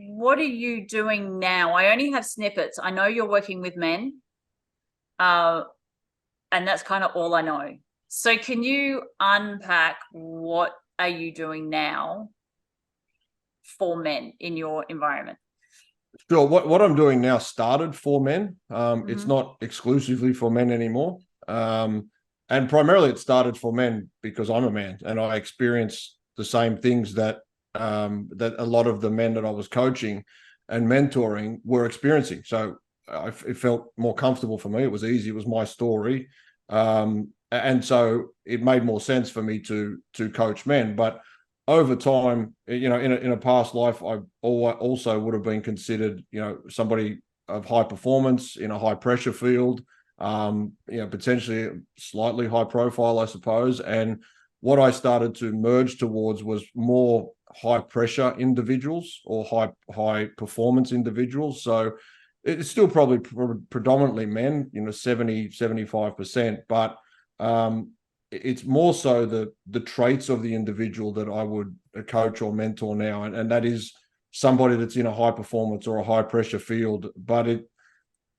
what are you doing now? I only have snippets. I know you're working with men, and that's kind of all I know. So can you unpack what are you doing now for men in your environment? Sure. What I'm doing now started for men. It's Mm-hmm. not exclusively for men anymore. And primarily it started for men because I'm a man and I experience the same things that a lot of the men that I was coaching and mentoring were experiencing. So it felt more comfortable for me. It was easy. It was my story. And so it made more sense for me to coach men. But over time, in a past life, I also would have been considered, somebody of high performance in a high pressure field, potentially slightly high profile, I suppose. And what I started to merge towards was more high pressure individuals or high performance individuals. So it's still probably predominantly men, 70-75%, but it's more so the traits of the individual that I would coach or mentor now, and that is somebody that's in a high performance or a high pressure field, but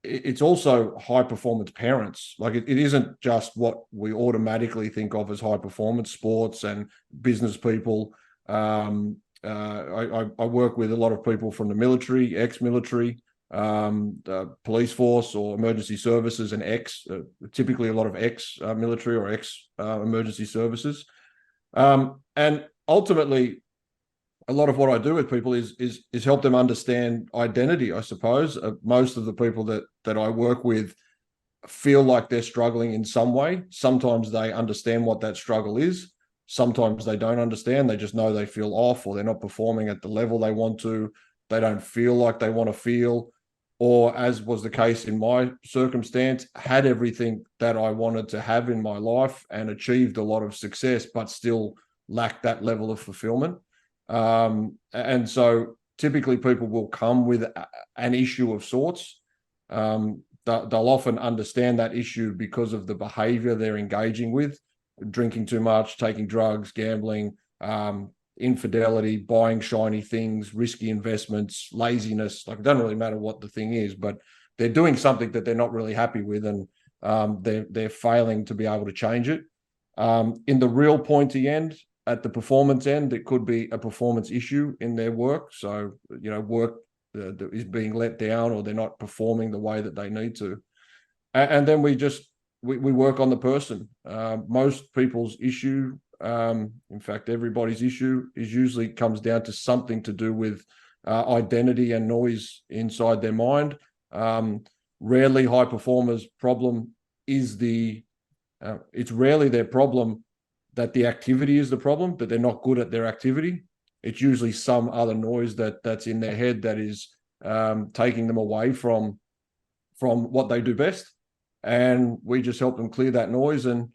it's also high performance parents. Like it isn't just what we automatically think of as high performance sports and business people. I work with a lot of people from the military, ex-military, police force or emergency services, and typically a lot of ex-military or ex-emergency services. And ultimately, a lot of what I do with people is help them understand identity, I suppose. Most of the people that I work with feel like they're struggling in some way. Sometimes they understand what that struggle is. Sometimes they don't understand. They just know they feel off, or they're not performing at the level they want to. They don't feel like they want to feel, or as was the case in my circumstance, had everything that I wanted to have in my life and achieved a lot of success, but still lacked that level of fulfillment. And so typically people will come with an issue of sorts. They'll often understand that issue because of the behavior they're engaging with: drinking too much, taking drugs, gambling, infidelity, buying shiny things, risky investments, laziness. Like, it doesn't really matter what the thing is, but they're doing something that they're not really happy with, and they're failing to be able to change it. In the real pointy end, at the performance end, it could be a performance issue in their work. So, work is being let down, or they're not performing the way that they need to. And then we work on the person. Most people's issue, in fact, everybody's issue, is usually comes down to something to do with identity and noise inside their mind. Rarely high performers' problem is it's rarely their problem that the activity is the problem, that they're not good at their activity. It's usually some other noise that's in their head that is taking them away from what they do best. And we just help them clear that noise and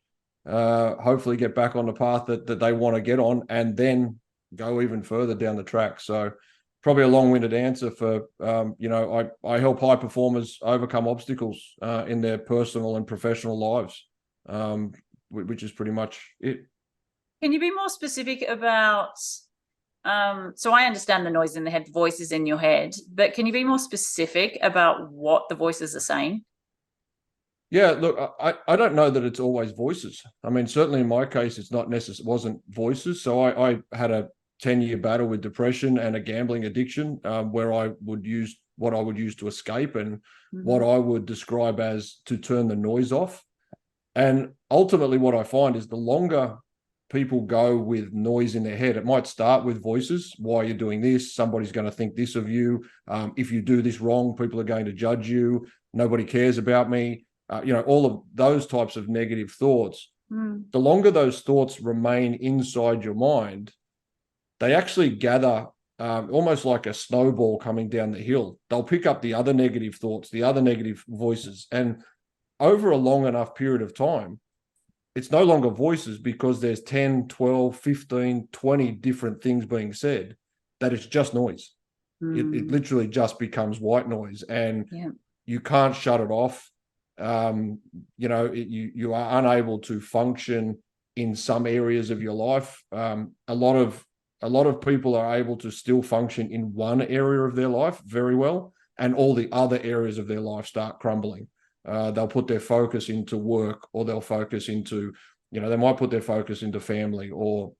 hopefully get back on the path that they want to get on, and then go even further down the track. So probably a long-winded answer for, I help high performers overcome obstacles in their personal and professional lives, which is pretty much it. Can you be more specific about, so I understand the noise in the head, the voices in your head, but can you be more specific about what the voices are saying? Yeah, look, I don't know that it's always voices. I mean, certainly in my case, it's not necessarily wasn't voices. So I had a 10-year battle with depression and a gambling addiction, where I would use what I would use to escape, and what I would describe as to turn the noise off. And ultimately, what I find is the longer people go with noise in their head, it might start with voices. Why you're doing this? Somebody's going to think this of you. If you do this wrong, people are going to judge you. Nobody cares about me. All of those types of negative thoughts. The longer those thoughts remain inside your mind, they actually gather, almost like a snowball coming down the hill. They'll pick up the other negative thoughts, the other negative voices, and over a long enough period of time, it's no longer voices, because there's 10, 12, 15, 20 different things being said, that it's just noise. It literally just becomes white noise, and you can't shut it off. You are unable to function in some areas of your life. A lot of a lot of people are able to still function in one area of their life very well, and all the other areas of their life start crumbling. They'll put their focus into work, or they'll focus into, they might put their focus into family or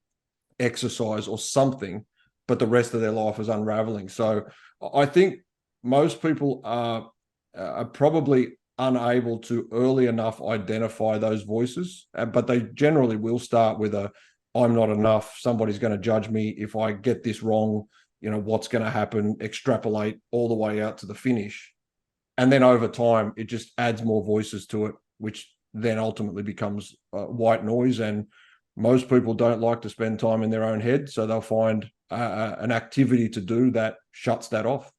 exercise or something, but the rest of their life is unraveling. So I think most people are probably unable to early enough identify those voices, but they generally will start with I'm not enough, somebody's going to judge me if I get this wrong, what's going to happen, extrapolate all the way out to the finish. And then over time, it just adds more voices to it, which then ultimately becomes white noise. And most people don't like to spend time in their own head, so they'll find an activity to do that shuts that off.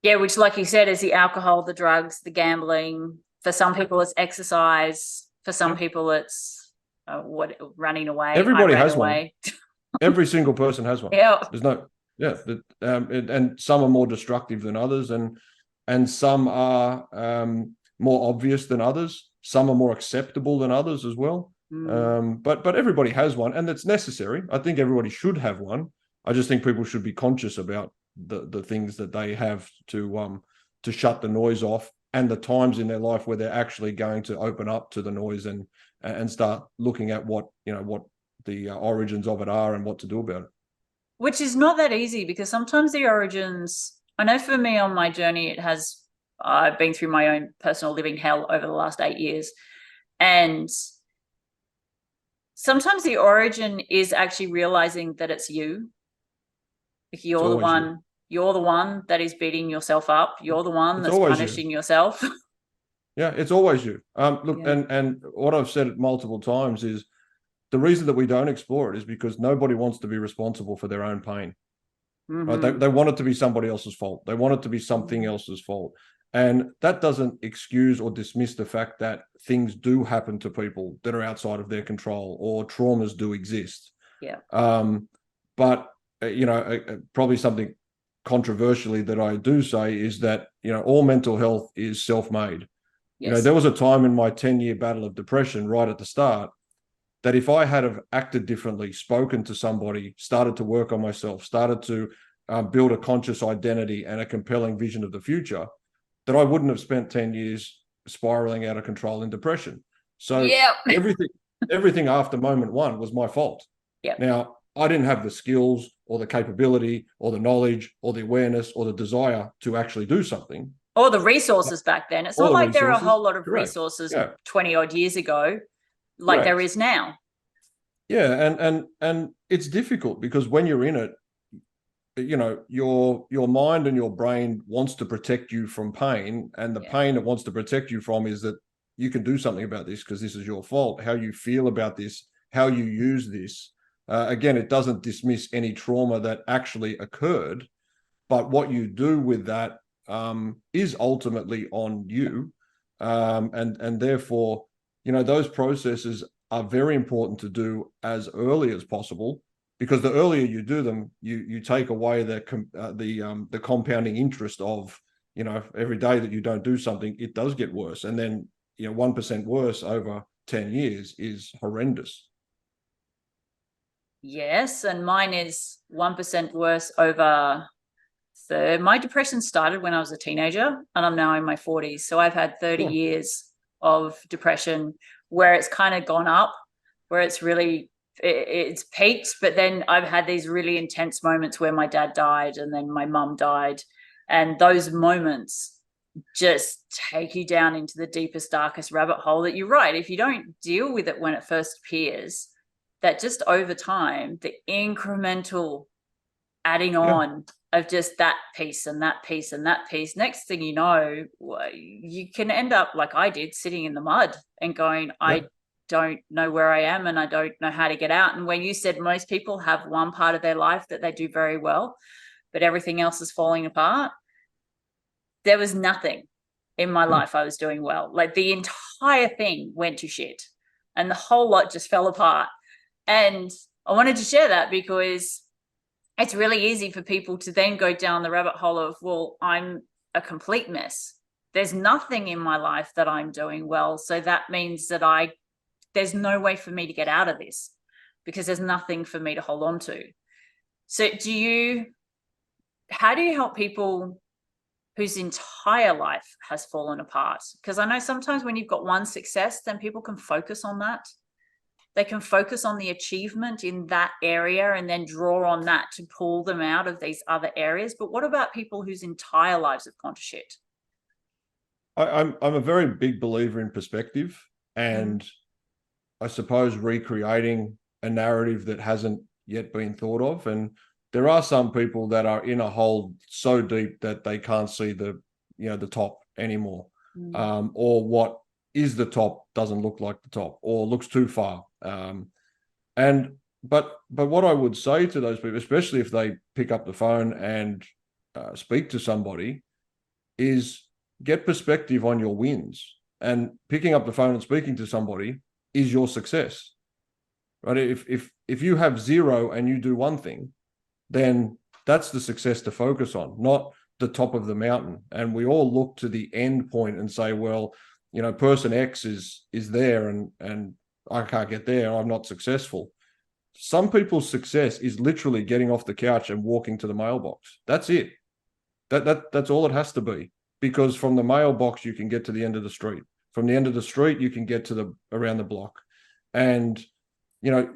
Yeah, which, like you said, is the alcohol, the drugs, the gambling. For some people, it's exercise. For some people, it's running away. Everybody has one. Every single person has one. Yeah. There's no, and some are more destructive than others, and some are more obvious than others. Some are more acceptable than others as well. But everybody has one, and it's necessary. I think everybody should have one. I just think people should be conscious about the things that they have to shut the noise off, and the times in their life where they're actually going to open up to the noise and start looking at what the origins of it are and what to do about it. Which is not that easy, because sometimes the origins, I know for me on my journey, I've been through my own personal living hell over the last 8 years. And sometimes the origin is actually realizing that it's you. If you're the one that is beating yourself up. You're the one that's punishing yourself. Yeah, it's always you. Look, yeah. And what I've said multiple times is the reason that we don't explore it is because nobody wants to be responsible for their own pain. Mm-hmm. Right? They want it to be somebody else's fault. They want it to be something else's fault. And that doesn't excuse or dismiss the fact that things do happen to people that are outside of their control, or traumas do exist. Yeah. But probably something controversially that I do say is that, all mental health is self-made. Yes. There was a time in my 10-year battle of depression right at the start that if I had have acted differently, spoken to somebody, started to work on myself, started to build a conscious identity and a compelling vision of the future, that I wouldn't have spent 10 years spiraling out of control in depression. So everything after moment one was my fault. Yep. Now, I didn't have the skills or the capability or the knowledge or the awareness or the desire to actually do something. Or the resources back then. It's not like there are a whole lot of resources 20 odd years ago like there is now. Yeah, and it's difficult because when you're in it, your mind and your brain wants to protect you from pain, and the pain it wants to protect you from is that you can do something about this because this is your fault. How you feel about this, how you use this. Again, it doesn't dismiss any trauma that actually occurred, but what you do with that is ultimately on you, and therefore, those processes are very important to do as early as possible, because the earlier you do them, you take away the compounding interest of, every day that you don't do something, it does get worse, and then 1% worse over 10 years is horrendous. Yes, and mine is 1% worse over my depression started when I was a teenager, and I'm now in my 40s. So I've had 30 years of depression where it's kind of gone up, where it's really, it's peaked. But then I've had these really intense moments where my dad died and then my mum died. And those moments just take you down into the deepest, darkest rabbit hole that you're right. If you don't deal with it when it first appears, that just over time, the incremental adding on of just that piece and that piece and that piece, next thing you know, you can end up like I did, sitting in the mud and going, I don't know where I am and I don't know how to get out. And when you said most people have one part of their life that they do very well, but everything else is falling apart, there was nothing in my life I was doing well. Like the entire thing went to shit and the whole lot just fell apart. And I wanted to share that because it's really easy for people to then go down the rabbit hole of, well, I'm a complete mess. There's nothing in my life that I'm doing well. So that means that there's no way for me to get out of this. because there's nothing for me to hold on to. So how do you help people whose entire life has fallen apart? Because I know sometimes when you've got one success, then people can focus on that. They can focus on the achievement in that area and then draw on that to pull them out of these other areas. But what about people whose entire lives have gone to shit? I'm a very big believer in perspective, and I suppose recreating a narrative that hasn't yet been thought of. And there are some people that are in a hole so deep that they can't see the top anymore, or what is the top doesn't look like the top, or looks too far. But what I would say to those people, especially if they pick up the phone and speak to somebody, is get perspective on your wins. And picking up the phone and speaking to somebody is your success, right? If you have zero and you do one thing, then that's the success to focus on, not the top of the mountain. And we all look to the end point and say, well, person X is there and I can't get there, I'm not successful. Some people's success is literally getting off the couch and walking to the mailbox. That's it. That's all it has to be. Because from the mailbox, you can get to the end of the street. From the end of the street, you can get to around the block. And,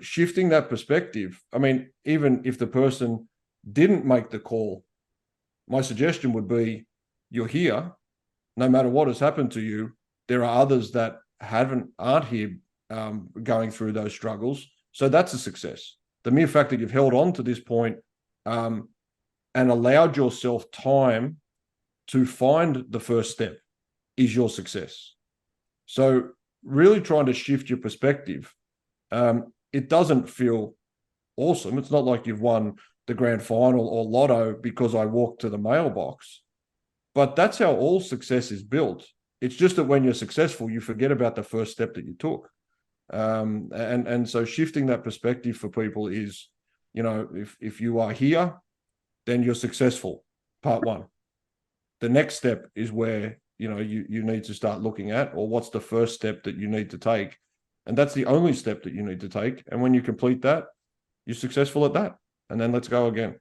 shifting that perspective, I mean, even if the person didn't make the call, my suggestion would be, you're here, no matter what has happened to you, there are others that aren't here going through those struggles. So that's a success. The mere fact that you've held on to this point and allowed yourself time to find the first step is your success. So really trying to shift your perspective. It doesn't feel awesome. It's not like you've won the grand final or lotto because I walked to the mailbox, but that's how all success is built. It's just that when you're successful, you forget about the first step that you took. And so shifting that perspective for people is, if you are here, then you're successful. Part one. The next step is where, you need to start looking at, or what's the first step that you need to take. And that's the only step that you need to take. And when you complete that, you're successful at that. And then let's go again.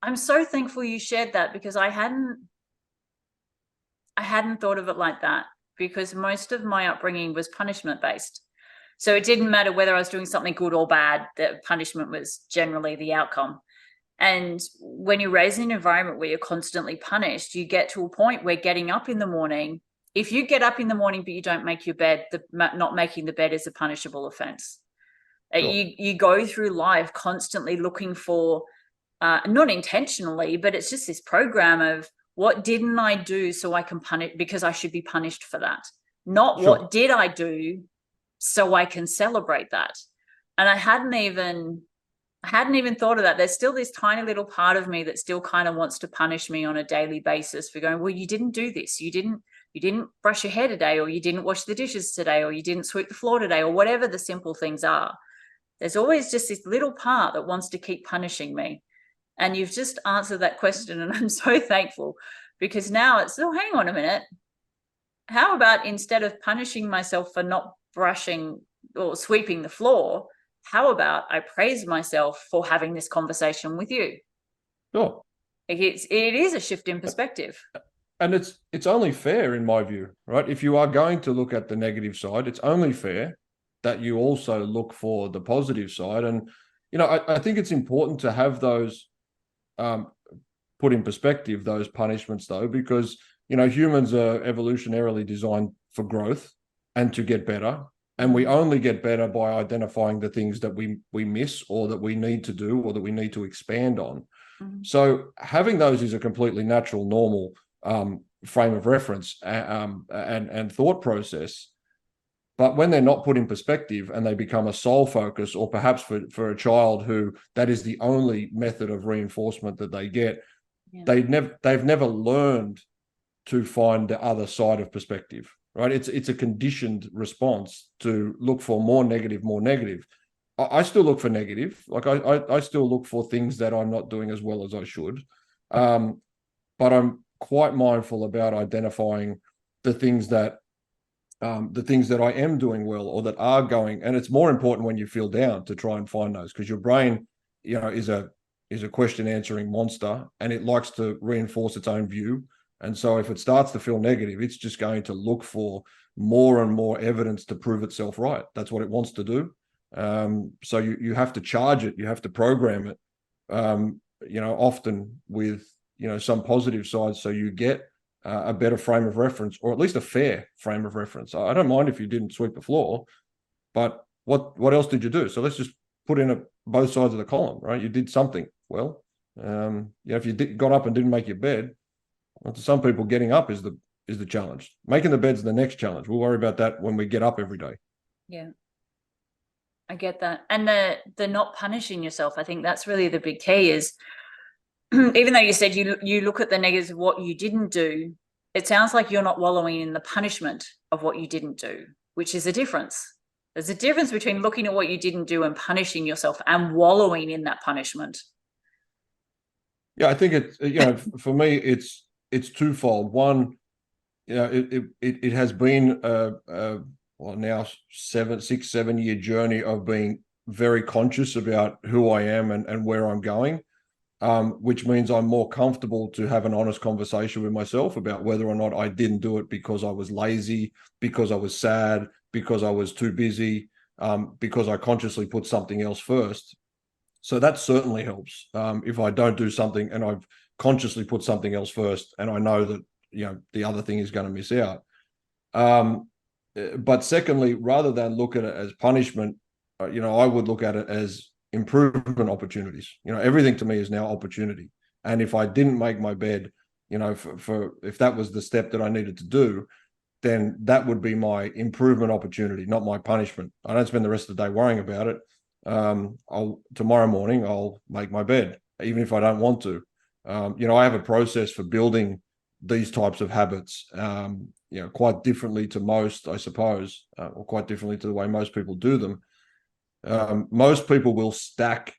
I'm so thankful you shared that, because I hadn't thought of it like that, because most of my upbringing was punishment based. So it didn't matter whether I was doing something good or bad, that punishment was generally the outcome. And when you're raised in an environment where you're constantly punished, you get to a point where getting up in the morning, if you get up in the morning but you don't make your bed, not making the bed is a punishable offense. Sure. You go through life constantly looking for, not intentionally, but it's just this program of, what didn't I do so I can punish, because I should be punished for that? Not sure. What did I do so I can celebrate that? And I hadn't even thought of that. There's still this tiny little part of me that still kind of wants to punish me on a daily basis for going, well, you didn't do this. You didn't brush your hair today, or you didn't wash the dishes today, or you didn't sweep the floor today, or whatever the simple things are. There's always just this little part that wants to keep punishing me. And you've just answered that question, and I'm so thankful, because now it's, oh, hang on a minute. How about, instead of punishing myself for not brushing or sweeping the floor, how about I praise myself for having this conversation with you? Sure. It is a shift in perspective. And it's only fair, in my view, right? If you are going to look at the negative side, it's only fair that you also look for the positive side. And, I think it's important to have those put in perspective, those punishments, though, because, humans are evolutionarily designed for growth and to get better. And we only get better by identifying the things that we miss, or that we need to do, or that we need to expand on. Mm-hmm. So having those is a completely natural, normal frame of reference and thought process. But when they're not put in perspective and they become a sole focus, or perhaps for a child who that is the only method of reinforcement that they get, they've never learned to find the other side of perspective. Right? It's a conditioned response to look for more negative. I still look for negative. Like I still look for things that I'm not doing as well as I should. But I'm quite mindful about identifying the things that the things that I am doing well or that are going. And it's more important when you feel down to try and find those, because your brain, is a question answering monster, and it likes to reinforce its own view. And so if it starts to feel negative, it's just going to look for more and more evidence to prove itself right. That's what it wants to do. So you have to charge it, you have to program it, often with, some positive sides, so you get a better frame of reference, or at least a fair frame of reference. I don't mind if you didn't sweep the floor, but what else did you do? So let's just put in both sides of the column, right? You did something well. If you got up and didn't make your bed, well, to some people, getting up is the challenge. Making the bed's the next challenge. We'll worry about that when we get up every day. Yeah, I get that. And the not punishing yourself, I think that's really the big key. Is even though you said you look at the negatives of what you didn't do, it sounds like you're not wallowing in the punishment of what you didn't do, which is a difference. There's a difference between looking at what you didn't do and punishing yourself and wallowing in that punishment. Yeah, I think for me, it's twofold. One, it has been well, now 7 year journey of being very conscious about who I am and where I'm going, which means I'm more comfortable to have an honest conversation with myself about whether or not I didn't do it because I was lazy, because I was sad, because I was too busy, because I consciously put something else first. So that certainly helps. If I don't do something and I've consciously put something else first, and I know that the other thing is going to miss out. But secondly, rather than look at it as punishment, I would look at it as improvement opportunities. Everything to me is now opportunity. And if I didn't make my bed, if that was the step that I needed to do, then that would be my improvement opportunity, not my punishment. I don't spend the rest of the day worrying about it. Tomorrow morning I'll make my bed, even if I don't want to. I have a process for building these types of habits, quite differently to most, I suppose, or quite differently to the way most people do them. Most people will stack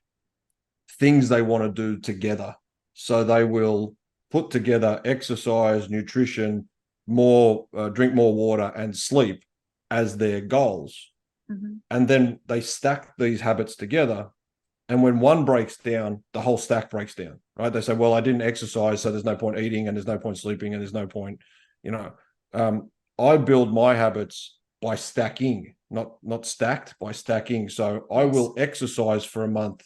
things they want to do together. So they will put together exercise, nutrition, drink more water, and sleep as their goals. Mm-hmm. And then they stack these habits together. And when one breaks down, the whole stack breaks down, right? They say, well, I didn't exercise, so there's no point eating, and there's no point sleeping, and there's no point, I build my habits by stacking, not stacked, by stacking. So I will exercise for a month,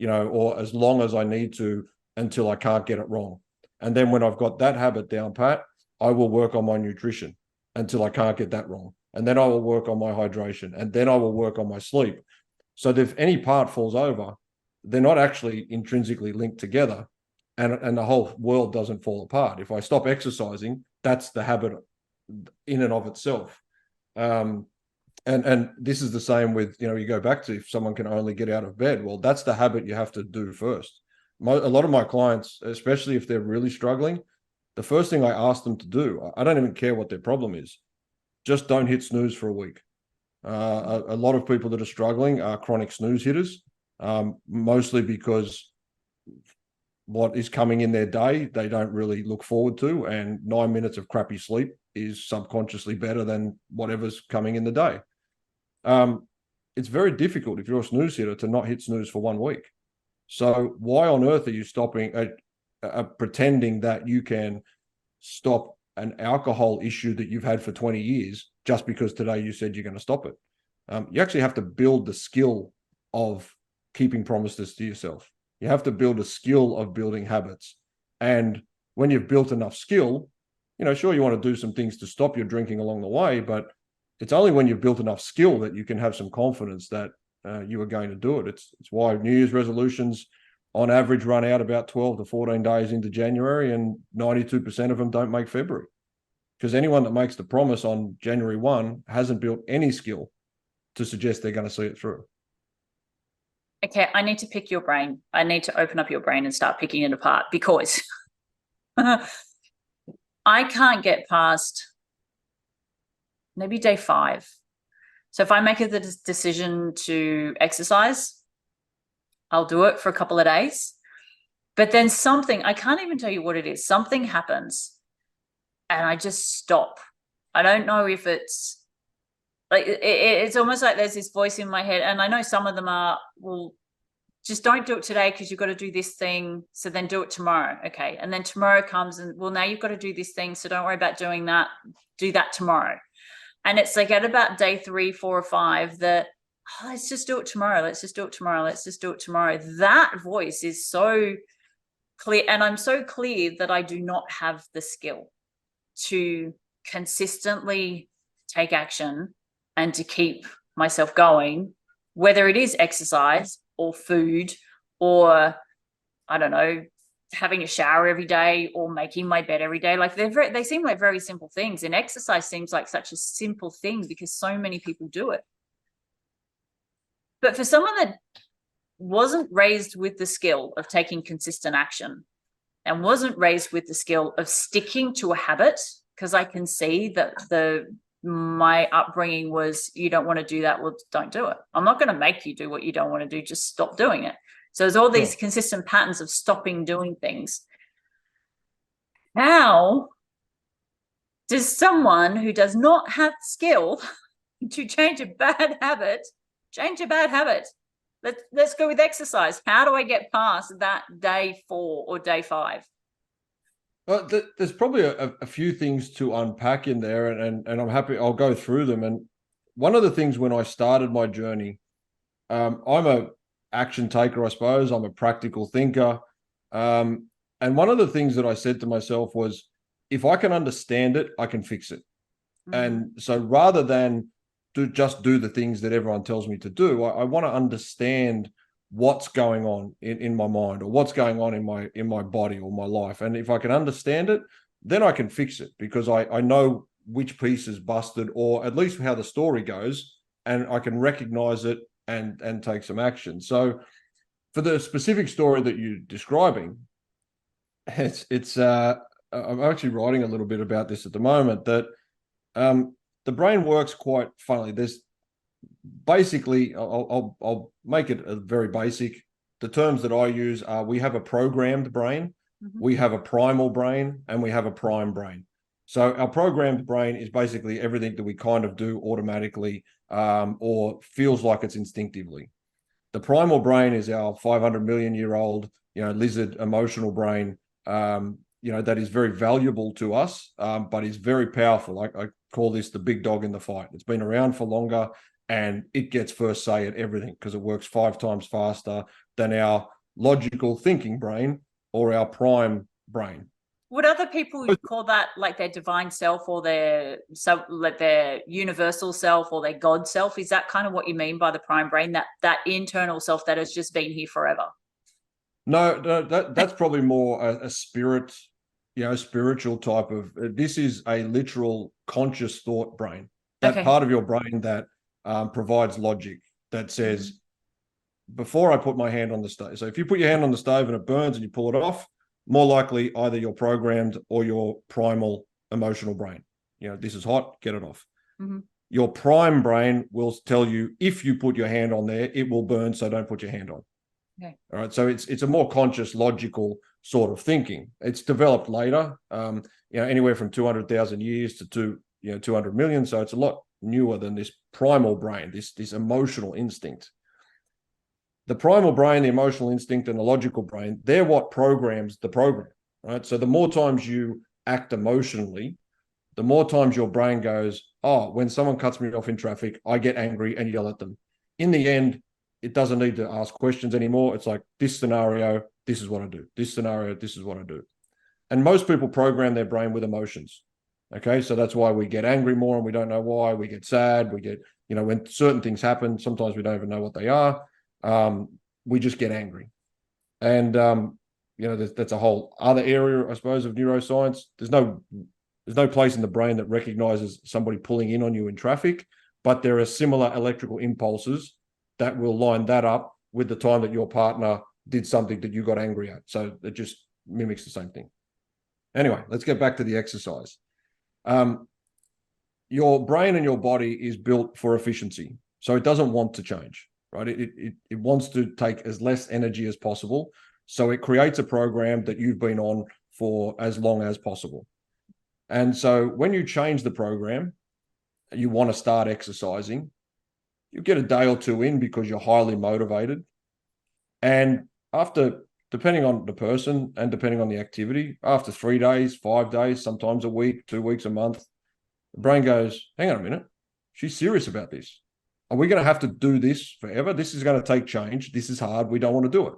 or as long as I need to until I can't get it wrong. And then when I've got that habit down pat, I will work on my nutrition until I can't get that wrong. And then I will work on my hydration, and then I will work on my sleep. So that if any part falls over, they're not actually intrinsically linked together, and the whole world doesn't fall apart. If I stop exercising, that's the habit in and of itself. And this is the same with, you go back to, if someone can only get out of bed, well, that's the habit you have to do first. A lot of my clients, especially if they're really struggling, the first thing I ask them to do, I don't even care what their problem is, just don't hit snooze for a week. A lot of people that are struggling are chronic snooze hitters, mostly because what is coming in their day, they don't really look forward to. And 9 minutes of crappy sleep is subconsciously better than whatever's coming in the day. It's very difficult if you're a snooze hitter to not hit snooze for 1 week. So why on earth are you stopping pretending that you can stop an alcohol issue that you've had for 20 years just because today you said you're going to stop it? You actually have to build the skill of keeping promises to yourself. You have to build a skill of building habits. And when you've built enough skill, sure, you want to do some things to stop your drinking along the way, but it's only when you've built enough skill that you can have some confidence that you are going to do it. It's why New Year's resolutions on average run out about 12 to 14 days into January, and 92% of them don't make February. Because anyone that makes the promise on January 1 hasn't built any skill to suggest they're going to see it through. Okay, I need to pick your brain. I need to open up your brain and start picking it apart, because I can't get past maybe day 5. So if I make the decision to exercise, I'll do it for a couple of days. But then I can't even tell you what it is. Something happens and I just stop. I don't know if it's Like it's almost like there's this voice in my head, and I know some of them are, well, just don't do it today because you've got to do this thing. So then do it tomorrow. Okay. And then tomorrow comes and, well, now you've got to do this thing. So don't worry about doing that. Do that tomorrow. And it's like at about day 3, 4, or 5 that, oh, let's just do it tomorrow. Let's just do it tomorrow. Let's just do it tomorrow. That voice is so clear. And I'm so clear that I do not have the skill to consistently take action and to keep myself going, whether it is exercise or food or, I don't know, having a shower every day or making my bed every day. Like they seem like very simple things, and exercise seems like such a simple thing because so many people do it. But for someone that wasn't raised with the skill of taking consistent action and wasn't raised with the skill of sticking to a habit, because I can see that my upbringing was, you don't want to do that, well, don't do it. I'm not going to make you do what you don't want to do, just stop doing it. So there's all these consistent patterns of stopping doing things. How does someone who does not have skill to change a bad habit change a bad habit? Let's go with exercise. How do I get past that day 4 or day 5? Well, there's probably a few things to unpack in there, and I'm happy I'll go through them. And one of the things when I started my journey, I'm a action taker, I suppose. I'm a practical thinker. And one of the things that I said to myself was, if I can understand it, I can fix it. And so rather than just do the things that everyone tells me to do, I want to understand what's going on in my mind, or what's going on in my body or my life. And if I can understand it, then I can fix it, because I know which piece is busted, or at least how the story goes, and I can recognize it and take some action. So for the specific story that you're describing, it's I'm actually writing a little bit about this at the moment, that the brain works quite funnily. There's basically, I'll make it a very basic. The terms that I use are, we have a programmed brain, we have a primal brain, and we have a prime brain. So our programmed brain is basically everything that we kind of do automatically, or feels like it's instinctively. The primal brain is our 500 million year old, lizard emotional brain, that is very valuable to us, but is very powerful. I call this the big dog in the fight. It's been around for longer, and it gets first say at everything because it works 5 times faster than our logical thinking brain or our prime brain. Would other people call that like their divine self, or their universal self, or their God self? Is that kind of what you mean by the prime brain, that internal self that has just been here forever? No, that's probably more a spirit, spiritual type of. This is a literal conscious thought brain. That part of your brain that provides logic, that says, before I put my hand on the stove. So if you put your hand on the stove and it burns and you pull it off, more likely either your programmed or your primal emotional brain. This is hot, get it off. Your prime brain will tell you, if you put your hand on there, it will burn, so don't put your hand on. Okay. All right. So it's a more conscious, logical sort of thinking. It's developed later, anywhere from 200,000 years to 200 million. So it's a lot newer than this primal brain, this emotional instinct. The primal brain, the emotional instinct, and the logical brain, they're what programs the program, right? So the more times you act emotionally, the more times your brain goes, oh, when someone cuts me off in traffic, I get angry and yell at them. In the end, it doesn't need to ask questions anymore. It's like, this scenario, this is what I do. This scenario, this is what I do. And most people program their brain with emotions. Okay, so that's why we get angry more and we don't know why. We get sad. We get, when certain things happen, sometimes we don't even know what they are. We just get angry. And, that's a whole other area, I suppose, of neuroscience. There's no place in the brain that recognizes somebody pulling in on you in traffic, but there are similar electrical impulses that will line that up with the time that your partner did something that you got angry at. So it just mimics the same thing. Anyway, let's get back to the exercise. Your brain and your body is built for efficiency. So it doesn't want to change, right? It wants to take as less energy as possible. So it creates a program that you've been on for as long as possible. And so when you change the program, you want to start exercising, you get a day or two in because you're highly motivated. And after, depending on the person and depending on the activity, after 3 days, 5 days, sometimes a week, 2 weeks, a month, the brain goes, hang on a minute, she's serious about this. Are we going to have to do this forever? This is going to take change. This is hard. We don't want to do it.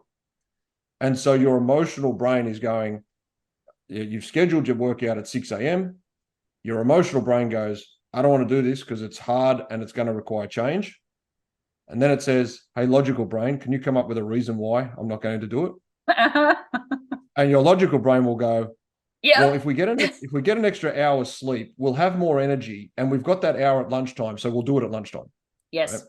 And so your emotional brain is going, you've scheduled your workout at 6 a.m. Your emotional brain goes, I don't want to do this because it's hard and it's going to require change. And then it says, hey, logical brain, can you come up with a reason why I'm not going to do it? And your logical brain will go, yeah. Well, if we get an extra hour's sleep, we'll have more energy, and we've got that hour at lunchtime, so we'll do it at lunchtime. Yes. Right?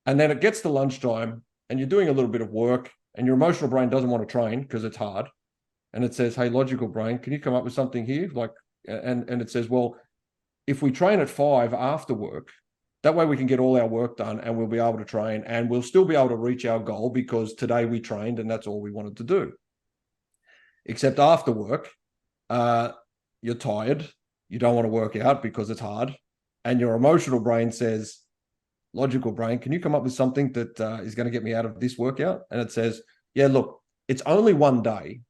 And then it gets to lunchtime, and you're doing a little bit of work, and your emotional brain doesn't want to train because it's hard. And it says, hey, logical brain, can you come up with something here? And it says, well, if we train at 5 after work, that way we can get all our work done and we'll be able to train and we'll still be able to reach our goal because today we trained and that's all we wanted to do. Except after work, you're tired, you don't want to work out because it's hard, and your emotional brain says, logical brain, can you come up with something that is going to get me out of this workout? And it says, yeah, look, it's only one day.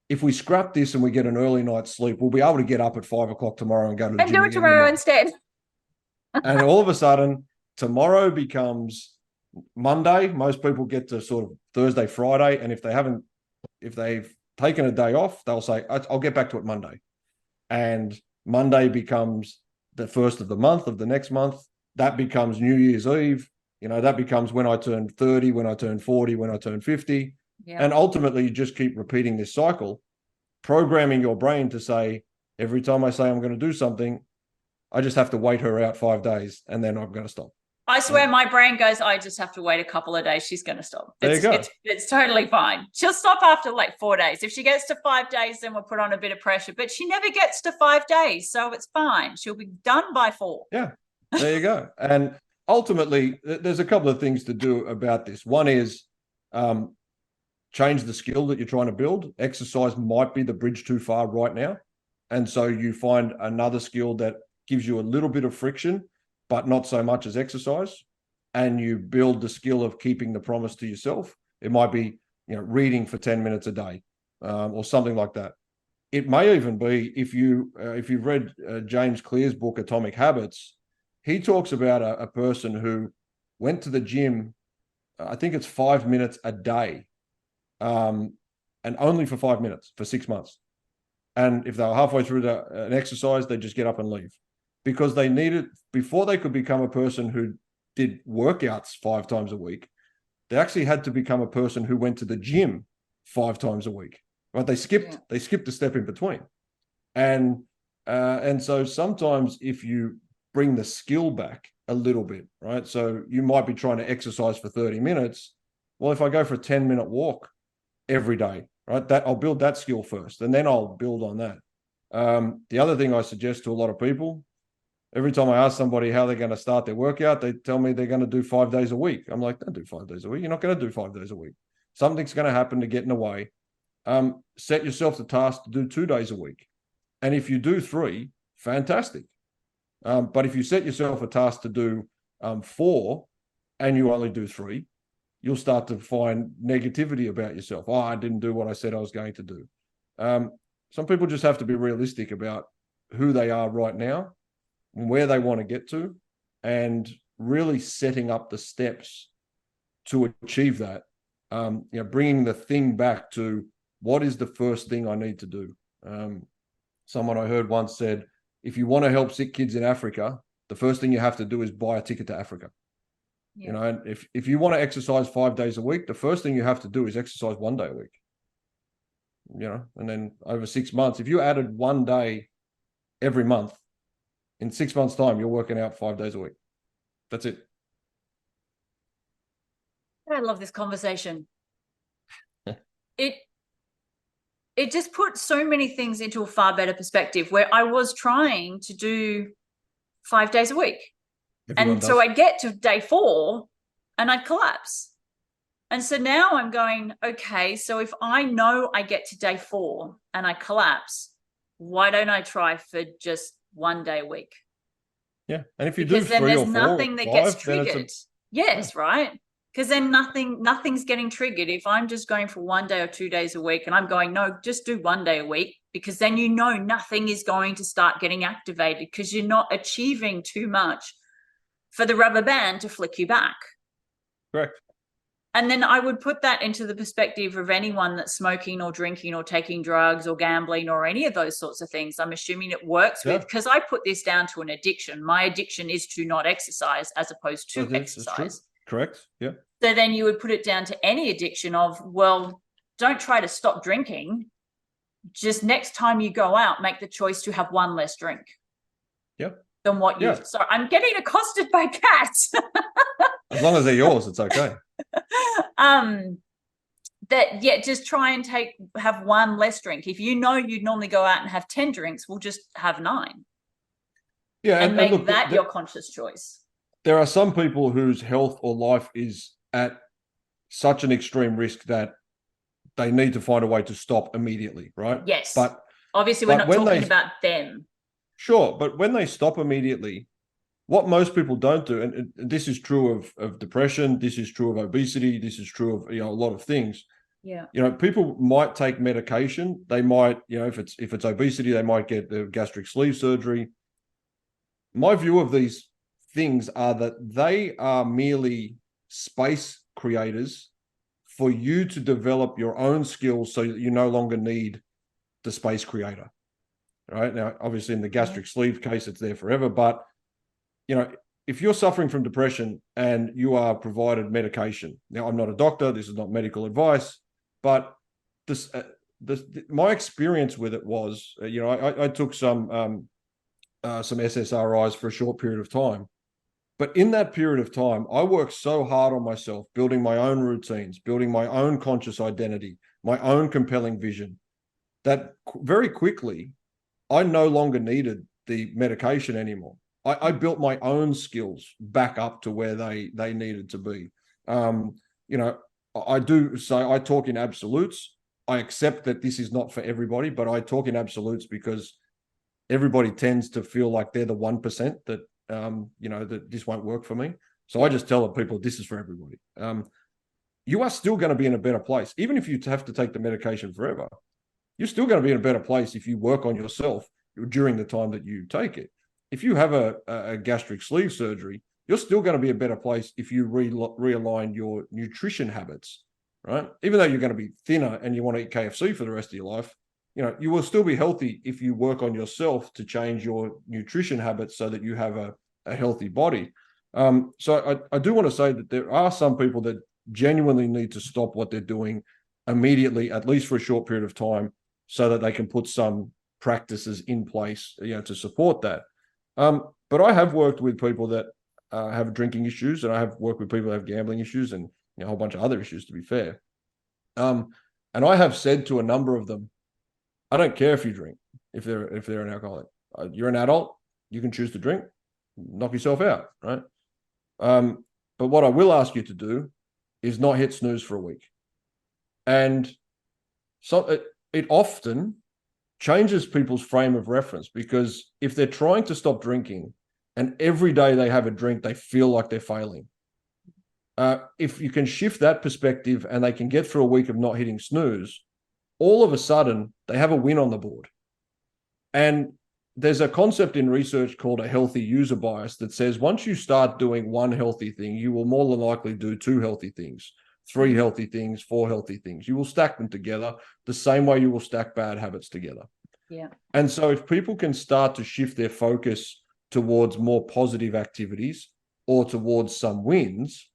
If we scrap this and we get an early night's sleep, we'll be able to get up at 5 o'clock tomorrow and go to the and gym do it tomorrow instead. And all of a sudden, tomorrow becomes Monday. Most people get to sort of Thursday, Friday, and if they've taken a day off, they'll say, I'll get back to it Monday. And Monday becomes the first of the month of the next month. That becomes New Year's Eve. That becomes when I turn 30, when I turn 40, when I turn 50. Yeah. And ultimately, you just keep repeating this cycle, programming your brain to say, every time I say I'm going to do something, I just have to wait her out 5 days and then I'm going to stop. I swear my brain goes, I just have to wait a couple of days. She's going to stop. There you go. It's totally fine. She'll stop after like 4 days. If she gets to 5 days, then we'll put on a bit of pressure. But she never gets to 5 days. So it's fine. She'll be done by 4. Yeah, there you go. And ultimately, there's a couple of things to do about this. One is change the skill that you're trying to build. Exercise might be the bridge too far right now. And so you find another skill that gives you a little bit of friction, but not so much as exercise. And you build the skill of keeping the promise to yourself. It might be, reading for 10 minutes a day or something like that. It may even be if you've read James Clear's book, Atomic Habits, he talks about a person who went to the gym, I think it's 5 minutes a day, and only for 5 minutes for 6 months. And if they were halfway through an exercise, they just get up and leave. Because they needed, before they could become a person who did workouts 5 times a week, they actually had to become a person who went to the gym 5 times a week. Right? They skipped a step in between. And so sometimes if you bring the skill back a little bit, right? So you might be trying to exercise for 30 minutes. Well, if I go for a 10-minute walk every day, right, that I'll build that skill first, and then I'll build on that. The other thing I suggest to a lot of people, every time I ask somebody how they're going to start their workout, they tell me they're going to do 5 days a week. I'm like, don't do 5 days a week. You're not going to do 5 days a week. Something's going to happen to get in the way. Set yourself the task to do 2 days a week. And if you do 3, fantastic. But if you set yourself a task to do 4 and you only do 3, you'll start to find negativity about yourself. Oh, I didn't do what I said I was going to do. Some people just have to be realistic about who they are right now, where they want to get to, and really setting up the steps to achieve that. Bringing the thing back to what is the first thing I need to do. Someone I heard once said, if you want to help sick kids in Africa, the first thing you have to do is buy a ticket to Africa. Yeah. And if you want to exercise 5 days a week, the first thing you have to do is exercise 1 day a week. And then over 6 months, if you added 1 day every month, in 6 months' time, you're working out 5 days a week. That's it. I love this conversation. It just put so many things into a far better perspective, where I was trying to do 5 days a week. So I'd get to day 4 and I'd collapse. And so now I'm going, okay, so if I know I get to day 4 and I collapse, why don't I try for just 1 day a week? Yeah. And if you do because then 3 there's or 4 or nothing that gets 5, then it's a triggered. Yes, right? Because then nothing's getting triggered. If I'm just going for 1 day or 2 days a week and I'm going, no, just do 1 day a week, because then you know nothing is going to start getting activated because you're not achieving too much for the rubber band to flick you back. correct. And then I would put that into the perspective of anyone that's smoking or drinking or taking drugs or gambling or any of those sorts of things. I'm assuming it works with, because I put this down to an addiction. My addiction is to not exercise as opposed to exercise. True. Correct. Yeah. So then you would put it down to any addiction of, well, don't try to stop drinking. Just next time you go out, make the choice to have one less drink. Yep. Than what you. Yeah. So I'm getting accosted by cats. As long as they're yours, it's okay. That, yeah, just try and have one less drink. If you know you'd normally go out and have 10 drinks, we'll just have 9. Yeah, and make look, that your conscious choice. There are some people whose health or life is at such an extreme risk that they need to find a way to stop immediately, right? Yes. But obviously we're not talking about them. Sure, but when they stop immediately, what most people don't do, and this is true of depression, this is true of obesity, this is true of a lot of things. Yeah. People might take medication. They might, if it's obesity, they might get the gastric sleeve surgery. My view of these things are that they are merely space creators for you to develop your own skills so that you no longer need the space creator. Right now, obviously in the gastric sleeve case, it's there forever. But, if you're suffering from depression and you are provided medication, now I'm not a doctor, this is not medical advice, but my experience with it was, I took some SSRIs for a short period of time. But in that period of time, I worked so hard on myself, building my own routines, building my own conscious identity, my own compelling vision, that very quickly, I no longer needed the medication anymore. I built my own skills back up to where they needed to be. I do say I talk in absolutes. I accept that this is not for everybody, but I talk in absolutes because everybody tends to feel like they're the 1% that that this won't work for me. So I just tell people this is for everybody. You are still going to be in a better place, even if you have to take the medication forever. You're still going to be in a better place if you work on yourself during the time that you take it. If you have a gastric sleeve surgery, you're still going to be a better place if you realign your nutrition habits, right? Even though you're going to be thinner and you want to eat KFC for the rest of your life, you will still be healthy if you work on yourself to change your nutrition habits so that you have a healthy body. So I do want to say that there are some people that genuinely need to stop what they're doing immediately, at least for a short period of time, so that they can put some practices in place, to support that. But I have worked with people that have drinking issues, and I have worked with people that have gambling issues and a whole bunch of other issues, to be fair. And I have said to a number of them, I don't care if you drink, if they're an alcoholic. You're an adult, you can choose to drink, knock yourself out, right? But what I will ask you to do is not hit snooze for a week. And so it often changes people's frame of reference, because if they're trying to stop drinking and every day they have a drink, they feel like they're failing. If you can shift that perspective and they can get through a week of not hitting snooze, all of a sudden they have a win on the board. And there's a concept in research called a healthy user bias that says once you start doing one healthy thing, you will more than likely do 2 healthy things, 3 healthy things, 4 healthy things. You will stack them together the same way you will stack bad habits together. Yeah. And so if people can start to shift their focus towards more positive activities or towards some wins,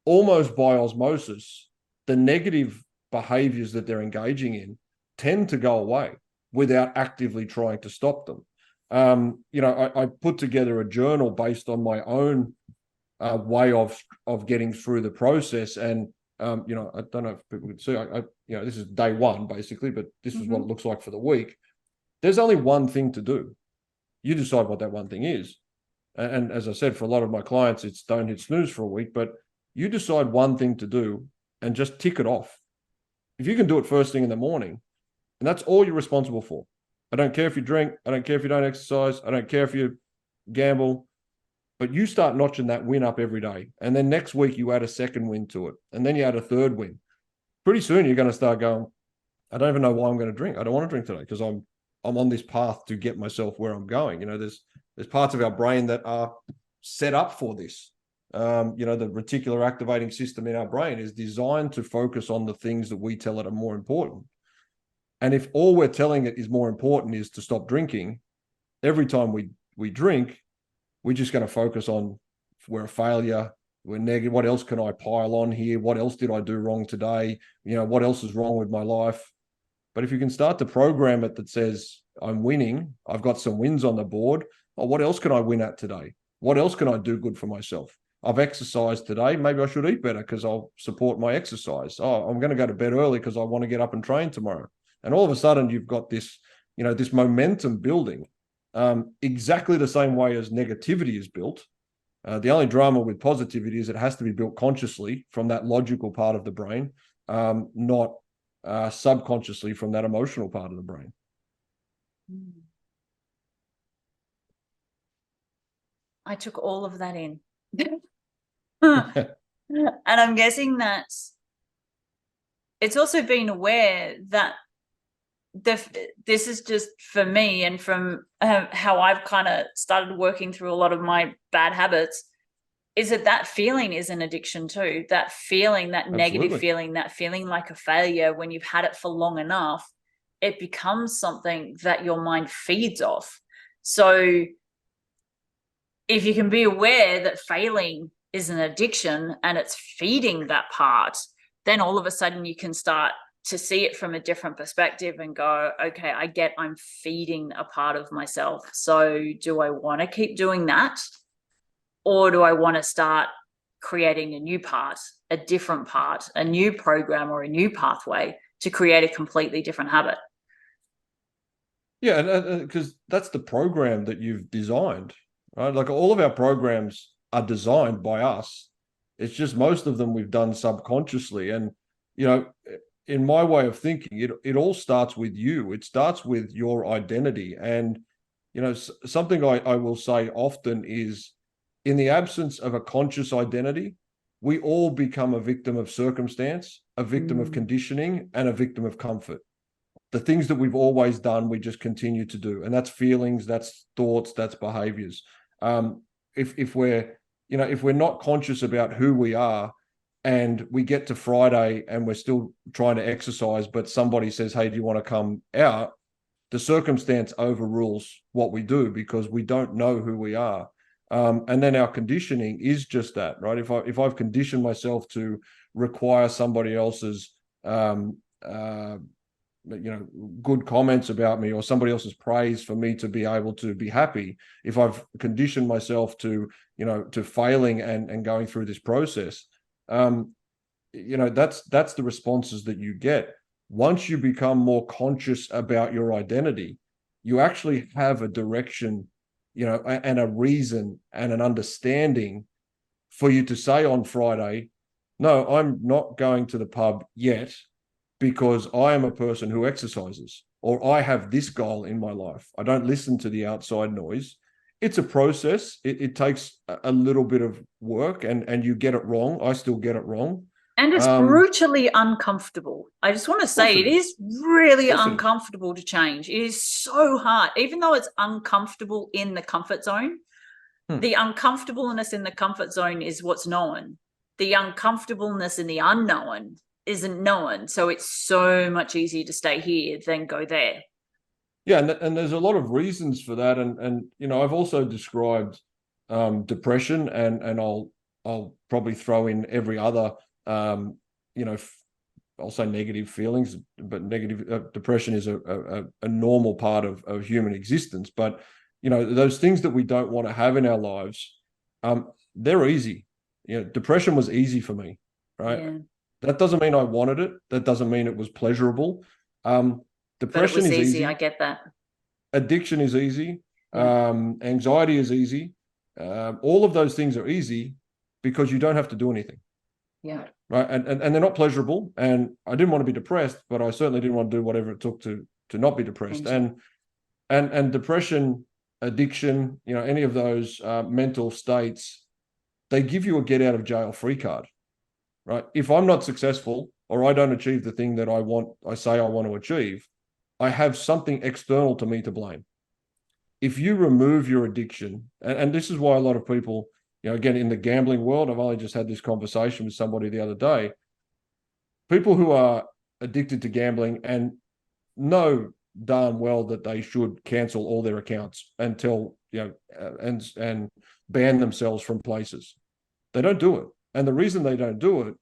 almost by osmosis, the negative behaviors that they're engaging in tend to go away without actively trying to stop them. I put together a journal based on my own way of getting through the process. And, I don't know if people can see, this is day 1 basically, but this is what it looks like for the week. There's only one thing to do. You decide what that one thing is. And as I said, for a lot of my clients, it's don't hit snooze for a week, but you decide one thing to do and just tick it off. If you can do it first thing in the morning, and that's all you're responsible for. I don't care if you drink. I don't care if you don't exercise. I don't care if you gamble. But you start notching that win up every day. And then next week you add a second win to it. And then you add a third win. Pretty soon you're going to start going, I don't even know why I'm going to drink. I don't want to drink today because I'm on this path to get myself where I'm going. You know, there's parts of our brain that are set up for this. You know, the reticular activating system in our brain is designed to focus on the things that we tell it are more important. And if all we're telling it is more important is to stop drinking, every time we drink, we're just going to focus on we're a failure, we're negative. What else can I pile on here? What else did I do wrong today? You know, what else is wrong with my life? But if you can start to program it that says, I'm winning, I've got some wins on the board. Oh, what else can I win at today? What else can I do good for myself? I've exercised today. Maybe I should eat better because I'll support my exercise. Oh, I'm going to go to bed early because I want to get up and train tomorrow. And all of a sudden you've got this, you know, this momentum building, exactly the same way as negativity is built. The only drama with positivity is it has to be built consciously from that logical part of the brain, not subconsciously from that emotional part of the brain. I took all of that in. And I'm guessing that it's also being aware that this is just for me, and from how I've kind of started working through a lot of my bad habits, is that feeling is an addiction too. That feeling, that negative feeling, that feeling like a failure, when you've had it for long enough, it becomes something that your mind feeds off. So if you can be aware that failing is an addiction and it's feeding that part, then all of a sudden you can start to see it from a different perspective and go, okay, I get I'm feeding a part of myself. So do I want to keep doing that? Or do I want to start creating a new part, a different part, a new program or a new pathway to create a completely different habit? Yeah, because that's the program that you've designed, right? Like all of our programs are designed by us. It's just most of them we've done subconsciously. And, you know, in my way of thinking, it all starts with you. It starts with your identity. And, you know, something I will say often is, in the absence of a conscious identity, we all become a victim of circumstance, a victim of conditioning, and a victim of comfort. The things that we've always done, we just continue to do. And that's feelings, that's thoughts, that's behaviors. If we're not conscious about who we are, and we get to Friday and we're still trying to exercise, but somebody says, hey, do you want to come out? The circumstance overrules what we do because we don't know who we are. And then our conditioning is just that, right? If I've conditioned myself to require somebody else's, good comments about me or somebody else's praise for me to be able to be happy, if I've conditioned myself to failing and going through this process, that's the responses that you get. Once you become more conscious about your identity, you actually have a direction, and a reason and an understanding for you to say on Friday, no, I'm not going to the pub yet because I am a person who exercises, or I have this goal in my life. I don't listen to the outside noise. It's a process. It takes a little bit of work, and you get it wrong. I still get it wrong. And it's brutally uncomfortable. I just want to say it is really uncomfortable to change. It is so hard, even though it's uncomfortable in the comfort zone. The uncomfortableness in the comfort zone is what's known. The uncomfortableness in the unknown isn't known. So it's so much easier to stay here than go there. Yeah, and there's a lot of reasons for that. And I've also described depression, and I'll probably throw in every other I'll say negative feelings, but negative depression is a normal part of human existence. But those things that we don't want to have in our lives, they're easy. Depression was easy for me, right? Yeah. That doesn't mean I wanted it. That doesn't mean it was pleasurable. Depression is easy. I get that. Addiction is easy. Yeah. Anxiety is easy. All of those things are easy because you don't have to do anything. Yeah. Right. And they're not pleasurable. And I didn't want to be depressed, but I certainly didn't want to do whatever it took to not be depressed. And depression addiction, any of those mental states, they give you a get out of jail free card, right? If I'm not successful or I don't achieve the thing that I say I want to achieve, I have something external to me to blame. If you remove your addiction, and this is why a lot of people, again, in the gambling world, I've only just had this conversation with somebody the other day, people who are addicted to gambling and know darn well that they should cancel all their accounts and and ban themselves from places. They don't do it. And the reason they don't do it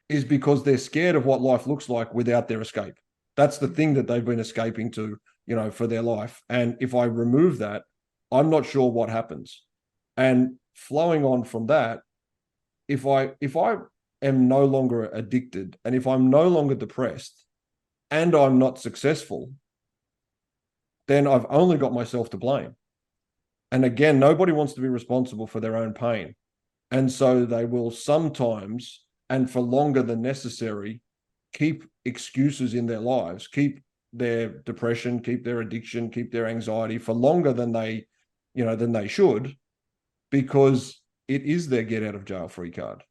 is because they're scared of what life looks like without their escape. That's the thing that they've been escaping to, for their life. And if I remove that, I'm not sure what happens. And flowing on from that, if I am no longer addicted and if I'm no longer depressed and I'm not successful, then I've only got myself to blame. And again, nobody wants to be responsible for their own pain. And so they will sometimes, and for longer than necessary, keep excuses in their lives, keep their depression, keep their addiction, keep their anxiety for longer than they should, because it is their get out of jail free card.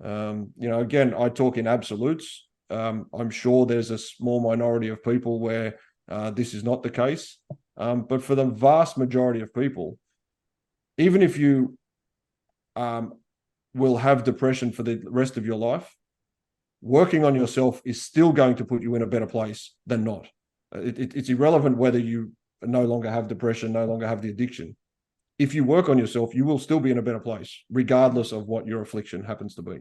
Again, I talk in absolutes. I'm sure there's a small minority of people where this is not the case. But for the vast majority of people, even if you will have depression for the rest of your life, working on yourself is still going to put you in a better place than not. It's irrelevant whether you no longer have depression, no longer have the addiction. If you work on yourself, you will still be in a better place, regardless of what your affliction happens to be.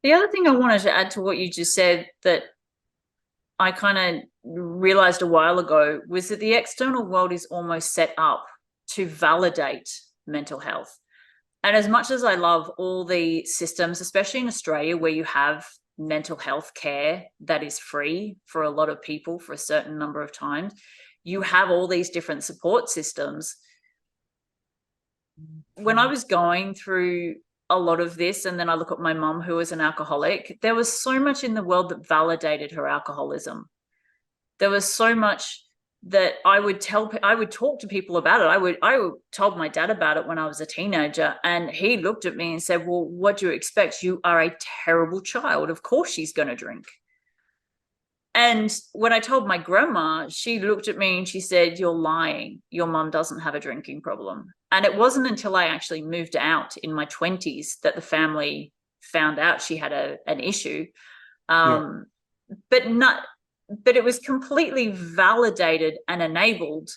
The other thing I wanted to add to what you just said that I kind of realized a while ago was that the external world is almost set up to validate mental health. And as much as I love all the systems, especially in Australia, where you have mental health care that is free for a lot of people for a certain number of times, you have all these different support systems. When I was going through a lot of this, and then I look at my mum, who was an alcoholic, there was so much in the world that validated her alcoholism. There was so much that I would talk to people about it. I told my dad about it when I was a teenager, and he looked at me and said, well, what do you expect? You are a terrible child. Of course she's going to drink. And when I told my grandma, she looked at me and she said, you're lying. Your mum doesn't have a drinking problem. And it wasn't until I actually moved out in my 20s that the family found out she had an issue. But it was completely validated and enabled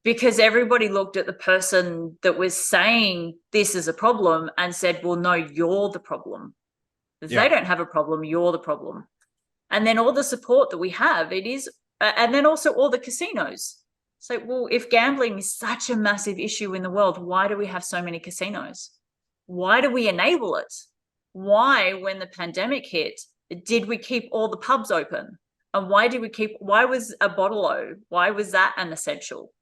because everybody looked at the person that was saying this is a problem and said, well, no, you're the problem. They don't have a problem, you're the problem. And then all the support that we have, it is, and then also all the casinos. So, well, if gambling is such a massive issue in the world, why do we have so many casinos? Why do we enable it? Why, when the pandemic hit, did we keep all the pubs open? And why was a bottle-o? Why was that an essential?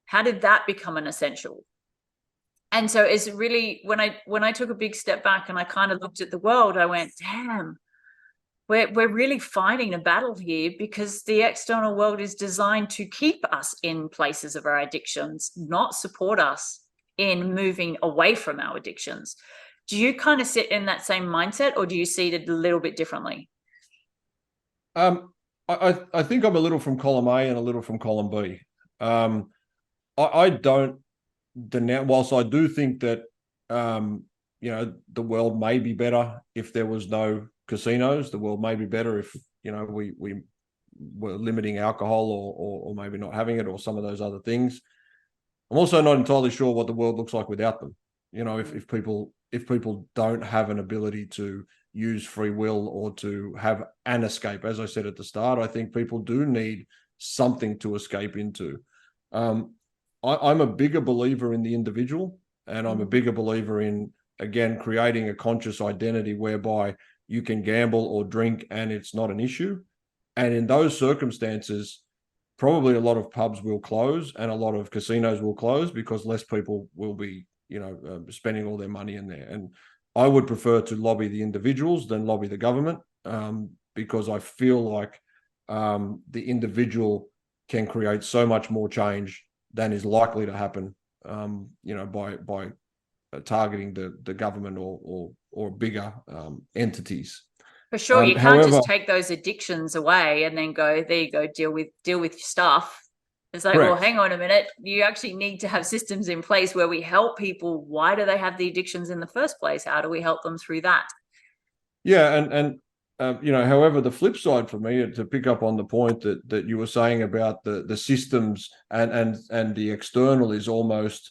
How did that become an essential? And so it's really, when I took a big step back and I kind of looked at the world, I went, damn, we're really fighting a battle here because the external world is designed to keep us in places of our addictions, not support us in moving away from our addictions. Do you kind of sit in that same mindset, or do you see it a little bit differently? I think I'm a little from column A and a little from column B. I don't denounce, whilst I do think that the world may be better if there was no casinos. The world may be better if we were limiting alcohol or maybe not having it or some of those other things. I'm also not entirely sure what the world looks like without them. If people don't have an ability to use free will or to have an escape, as I said at the start, I think people do need something to escape into. I'm a bigger believer in the individual, and I'm a bigger believer in, again, creating a conscious identity whereby you can gamble or drink and it's not an issue. And in those circumstances, probably a lot of pubs will close and a lot of casinos will close because less people will be, spending all their money in there. And I would prefer to lobby the individuals than lobby the government, because I feel like the individual can create so much more change than is likely to happen, by targeting the government or bigger entities. For sure, you can't However, just take those addictions away and then go, there you go, deal with your stuff. It's like, correct. well, hang on a minute. You actually need to have systems in place where we help people. Why do they have the addictions in the first place? How do we help them through that? Yeah, and however, the flip side for me, to pick up on the point that you were saying about the systems and the external is almost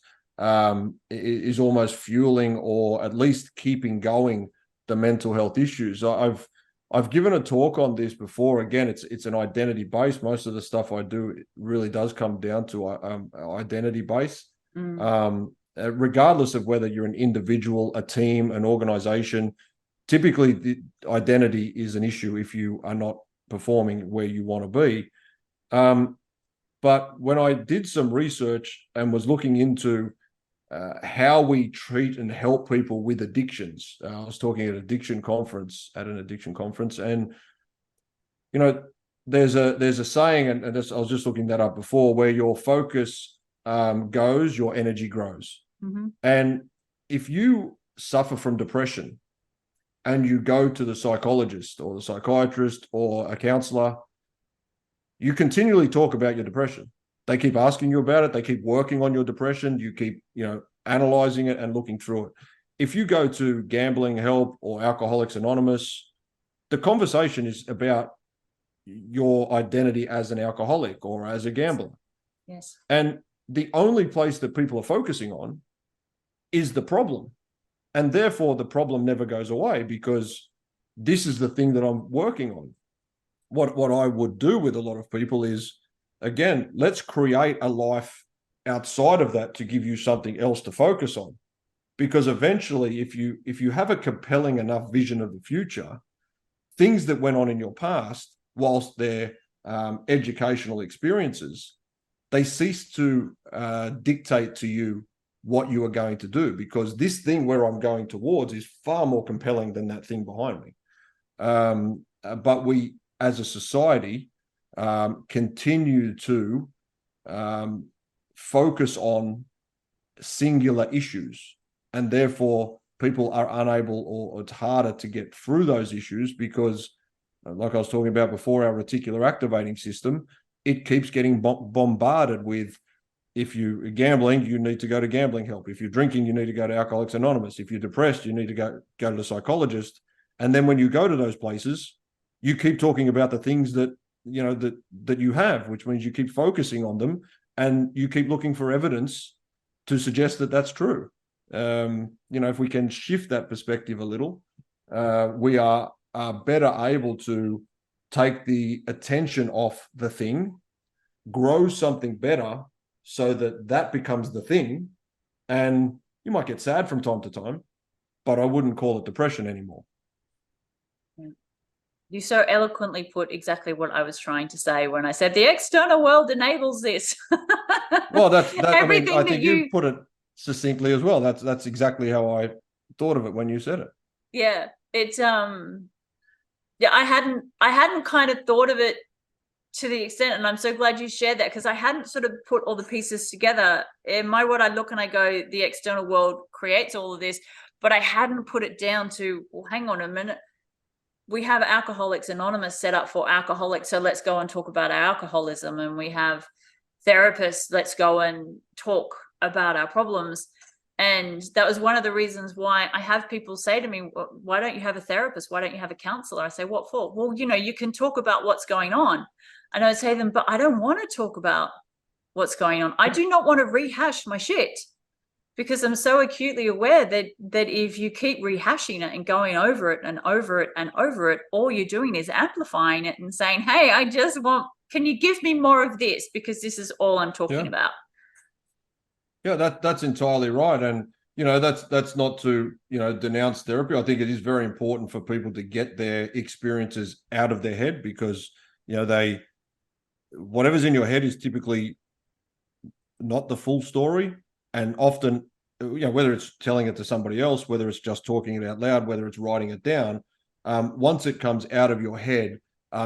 fueling, or at least keeping going, the mental health issues. I've given a talk on this before. Again, it's an identity base. Most of the stuff I do really does come down to identity base. Regardless of whether you're an individual, a team, an organization, typically the identity is an issue if you are not performing where you want to be. But when I did some research and was looking into how we treat and help people with addictions, I was talking at an addiction conference, and there's a saying, and I was just looking that up before, where your focus goes, your energy grows. And if you suffer from depression and you go to the psychologist or the psychiatrist or a counselor, you continually talk about your depression. They keep asking you about it. They keep working on your depression. You keep, analyzing it and looking through it. If you go to gambling help or Alcoholics Anonymous, the conversation is about your identity as an alcoholic or as a gambler. Yes. And the only place that people are focusing on is the problem. And therefore, the problem never goes away, because this is the thing that I'm working on. What I would do with a lot of people is, again, let's create a life outside of that to give you something else to focus on. Because eventually, if you have a compelling enough vision of the future, things that went on in your past, whilst they're educational experiences, they cease to dictate to you what you are going to do, because this thing where I'm going towards is far more compelling than that thing behind me. But we, as a society, continue to focus on singular issues, and therefore people are unable, or it's harder to get through those issues, because, like I was talking about before, our reticular activating system, it keeps getting bombarded with, if you're gambling, you need to go to gambling help. If you're drinking, you need to go to Alcoholics Anonymous. If you're depressed, you need to go to the psychologist. And then when you go to those places, you keep talking about the things that you have, which means you keep focusing on them, and you keep looking for evidence to suggest that that's true. If we can shift that perspective a little, we are better able to take the attention off the thing, grow something better, so that becomes the thing. And you might get sad from time to time, but I wouldn't call it depression anymore. You so eloquently put exactly what I was trying to say when I said the external world enables this. Well, I think you put it succinctly as well. That's exactly how I thought of it when you said it. Yeah, it's I hadn't kind of thought of it to the extent, and I'm so glad you shared that, because I hadn't sort of put all the pieces together. In my world, I look and I go, the external world creates all of this, but I hadn't put it down to, well, hang on a minute. We have Alcoholics Anonymous set up for alcoholics, so let's go and talk about our alcoholism. And we have therapists, let's go and talk about our problems. And that was one of the reasons why I have people say to me, why don't you have a therapist? Why don't you have a counselor? I say, what for? Well, you can talk about what's going on. And I say to them, but I don't want to talk about what's going on. I do not want to rehash my shit, because I'm so acutely aware that if you keep rehashing it and going over it and over it and over it, all you're doing is amplifying it and saying, hey, can you give me more of this? Because this is all I'm talking about. Yeah, that's entirely right. And, that's not to, denounce therapy. I think it is very important for people to get their experiences out of their head, because, whatever's in your head is typically not the full story. And often, whether it's telling it to somebody else, whether it's just talking it out loud, whether it's writing it down, once it comes out of your head,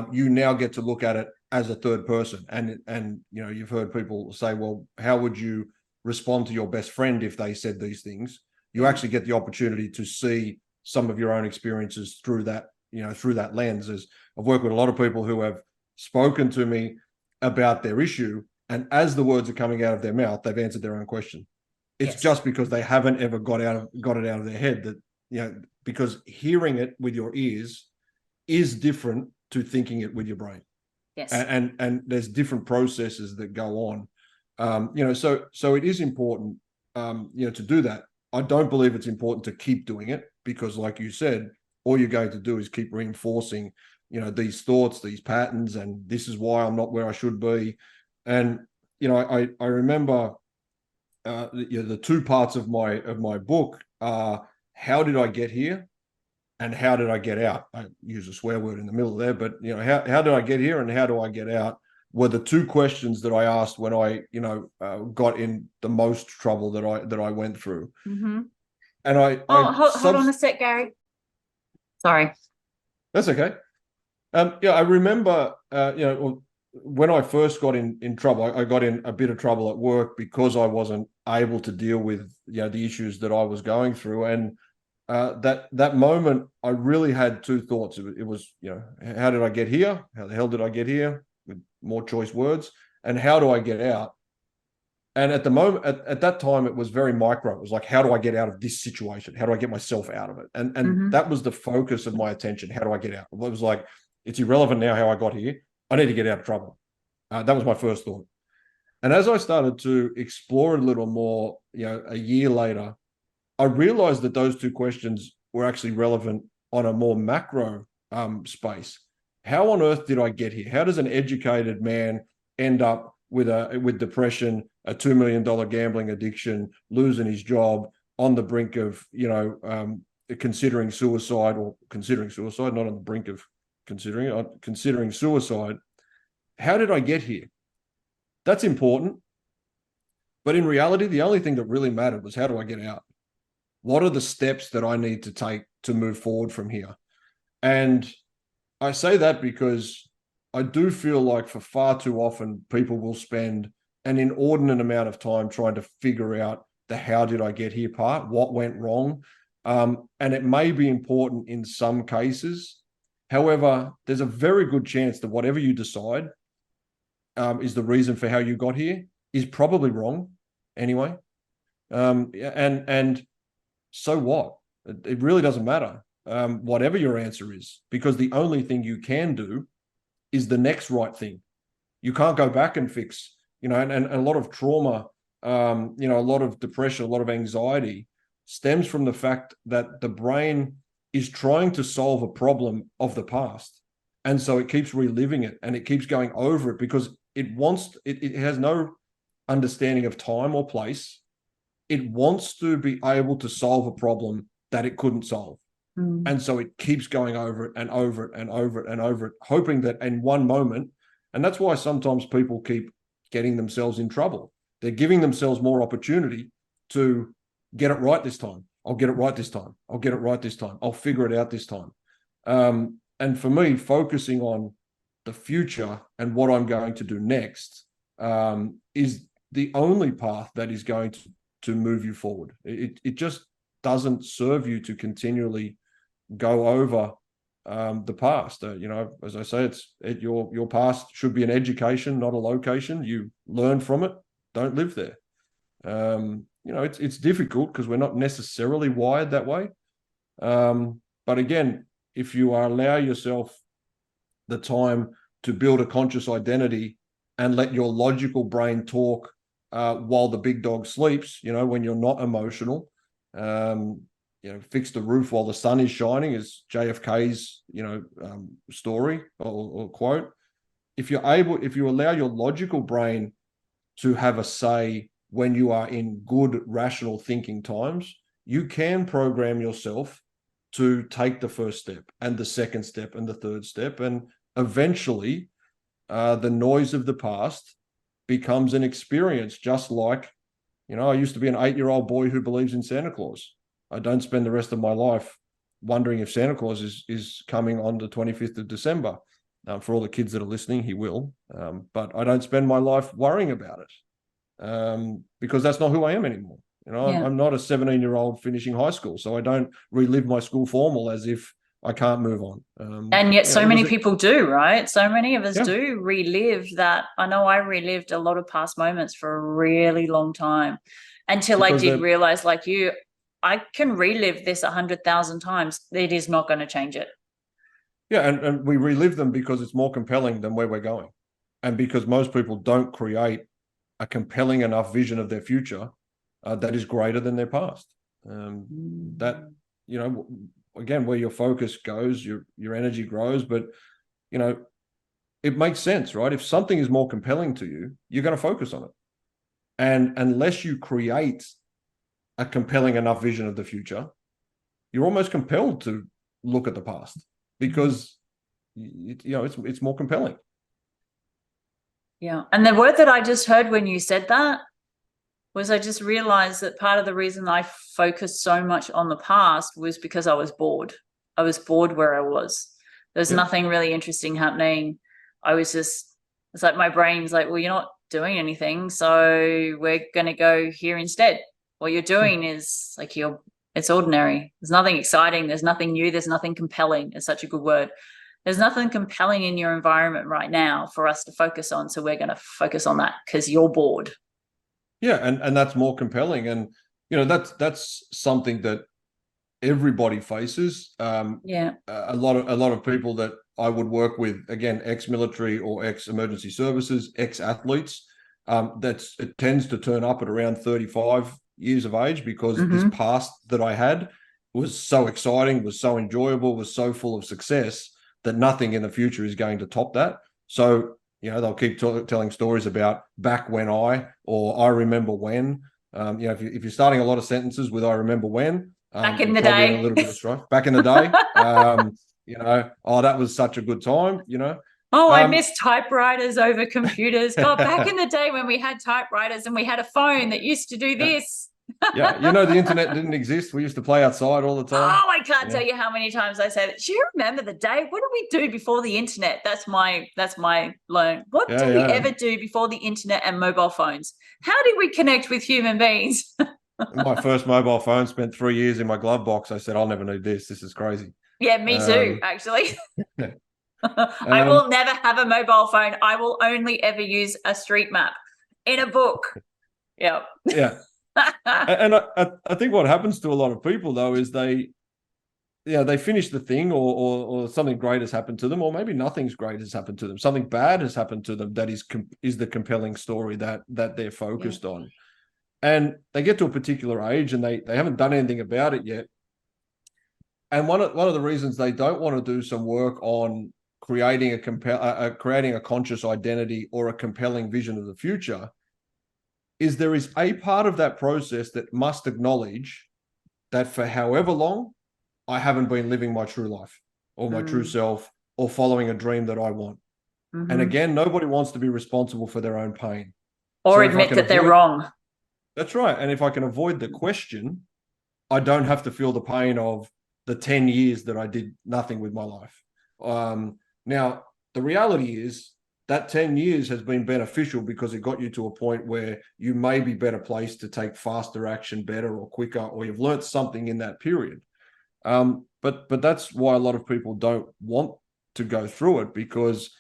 you now get to look at it as a third person. And you know, you've heard people say, well, how would you respond to your best friend if they said these things? You actually get the opportunity to see some of your own experiences through that, you know, through that lens. As I've worked with a lot of people who have spoken to me about their issue, and as the words are coming out of their mouth, they've answered their own question. It's Yes. just because they haven't ever got it out of their head, that, you know, because hearing it with your ears is different to thinking it with your brain. Yes. And there's different processes that go on. You know, so it is important, you know, to do that. I don't believe it's important to keep doing it, because like you said, all you're going to do is keep reinforcing, you know, these thoughts, these patterns, and this is why I'm not where I should be. And, you know, I remember, you know, the two parts of my book are, how did I get here and how did I get out? I use a swear word in the middle there, but, you know, how did I get here and how do I get out were the two questions that I asked when I, you know, got in the most trouble that I went through. Mm-hmm. And hold on a sec, Gary. Sorry. That's okay. Yeah, I remember, you know, when I first got in trouble, I got in a bit of trouble at work because I wasn't able to deal with, you know, the issues that I was going through. And that moment, I really had two thoughts. It was, you know, how did I get here? How the hell did I get here? With more choice words. And how do I get out? And at the moment, at that time, it was very micro. It was like, how do I get out of this situation? How do I get myself out of it? And that was the focus of my attention. How do I get out? It was like, it's irrelevant now how I got here. I need to get out of trouble. That was my first thought. And as I started to explore it a little more, you know, a year later, I realized that those two questions were actually relevant on a more macro space. How on earth did I get here? How does an educated man end up with depression, a $2 million gambling addiction, losing his job, on the brink of, you know, considering suicide, not on the brink of considering suicide? How did I get here? That's important. But in reality, the only thing that really mattered was, how do I get out? What are the steps that I need to take to move forward from here? And I say that because I do feel like for far too often, people will spend an inordinate amount of time trying to figure out the how did I get here part, what went wrong. And it may be important in some cases. However, there's a very good chance that whatever you decide is the reason for how you got here is probably wrong anyway. And so what? It really doesn't matter, whatever your answer is, because the only thing you can do is the next right thing. You can't go back and fix, you know, and a lot of trauma, you know, a lot of depression, a lot of anxiety stems from the fact that the brain is trying to solve a problem of the past. And so it keeps reliving it and it keeps going over it because it has no understanding of time or place. It wants to be able to solve a problem that it couldn't solve. And so it keeps going over it and over it and over it and over it, hoping that in one moment, and that's why sometimes people keep getting themselves in trouble. They're giving themselves more opportunity to get it right this time. I'll get it right this time. I'll get it right this time. I'll figure it out this time. And for me, focusing on the future and what I'm going to do next is the only path that is going to move you forward. It just doesn't serve you to continually go over the past. You know, as I say, your past should be an education, not a location. You learn from it, don't live there. You know, it's difficult because we're not necessarily wired that way. But again, if you allow yourself the time to build a conscious identity and let your logical brain talk while the big dog sleeps, you know, when you're not emotional, you know, fix the roof while the sun is shining is JFK's, you know, story or quote. If you allow your logical brain to have a say when you are in good, rational thinking times, you can program yourself to take the first step and the second step and the third step. And eventually the noise of the past becomes an experience, just like, you know, I used to be an 8-year-old boy who believes in Santa Claus. I don't spend the rest of my life wondering if Santa Claus is coming on the 25th of December. For all the kids that are listening, he will. But I don't spend my life worrying about it because that's not who I am anymore. You know, Yeah. I'm not a 17-year-old finishing high school, so I don't relive my school formal as if I can't move on. And yet so many it people do, right? So many of us Yeah. do relive that. I know I relived a lot of past moments for a really long time until I Because did realize, like you, I can relive this 100,000 times. It is not going to change it. Yeah, and we relive them because it's more compelling than where we're going. And because most people don't create a compelling enough vision of their future that is greater than their past. That, you know, again, where your focus goes, your energy grows, but, you know, it makes sense, right? If something is more compelling to you, you're going to focus on it. And unless you create a compelling enough vision of the future, you're almost compelled to look at the past because, you know, it's more compelling. Yeah. And the word that I just heard when you said that was, I just realized that part of the reason I focused so much on the past was because I was bored. I was bored where I was. There's nothing really interesting happening. I was just, it's like my brain's like, well, you're not doing anything, so we're going to go here instead. What you're doing is like it's ordinary. There's nothing exciting. There's nothing new. There's nothing compelling. It's such a good word. There's nothing compelling in your environment right now for us to focus on. So we're going to focus on that because you're bored. Yeah, and that's more compelling. And, you know, that's something that everybody faces. Yeah. A lot of people that I would work with, again, ex-military or ex-emergency services, ex-athletes, it tends to turn up at around 35 years of age because this past that I had was so exciting, was so enjoyable, was so full of success that nothing in the future is going to top that. So, you know, they'll keep telling stories about back when or I remember when. You know, if you're starting a lot of sentences with I remember when, Back in the probably day. in a little bit of strife. Back in the day, you know, oh, that was such a good time, you know. Oh, I miss typewriters over computers. God, back in the day when we had typewriters and we had a phone that used to do this. Yeah, you know, the internet didn't exist. We used to play outside all the time. Oh, I can't tell you how many times I say that. Do you remember the day? What did we do before the internet? That's my learn. What did we ever do before the internet and mobile phones? How did we connect with human beings? My first mobile phone spent 3 years in my glove box. I said, I'll never need this. This is crazy. Yeah, me too, actually. Yeah. I will never have a mobile phone. I will only ever use a street map in a book. Yeah. Yeah. And I think what happens to a lot of people, though, is they finish the thing or something great has happened to them, or maybe nothing's great has happened to them. Something bad has happened to them that is the compelling story that they're focused on. And they get to a particular age and they haven't done anything about it yet. And one of the reasons they don't want to do some work on creating a conscious identity or a compelling vision of the future is there is a part of that process that must acknowledge that for however long I haven't been living my true life or my true self or following a dream that I want. And again, nobody wants to be responsible for their own pain. Or admit that they're wrong. That's right. And if I can avoid the question, I don't have to feel the pain of the 10 years that I did nothing with my life. Now, the reality is that 10 years has been beneficial because it got you to a point where you may be better placed to take faster action better or quicker, or you've learned something in that period. But that's why a lot of people don't want to go through it because,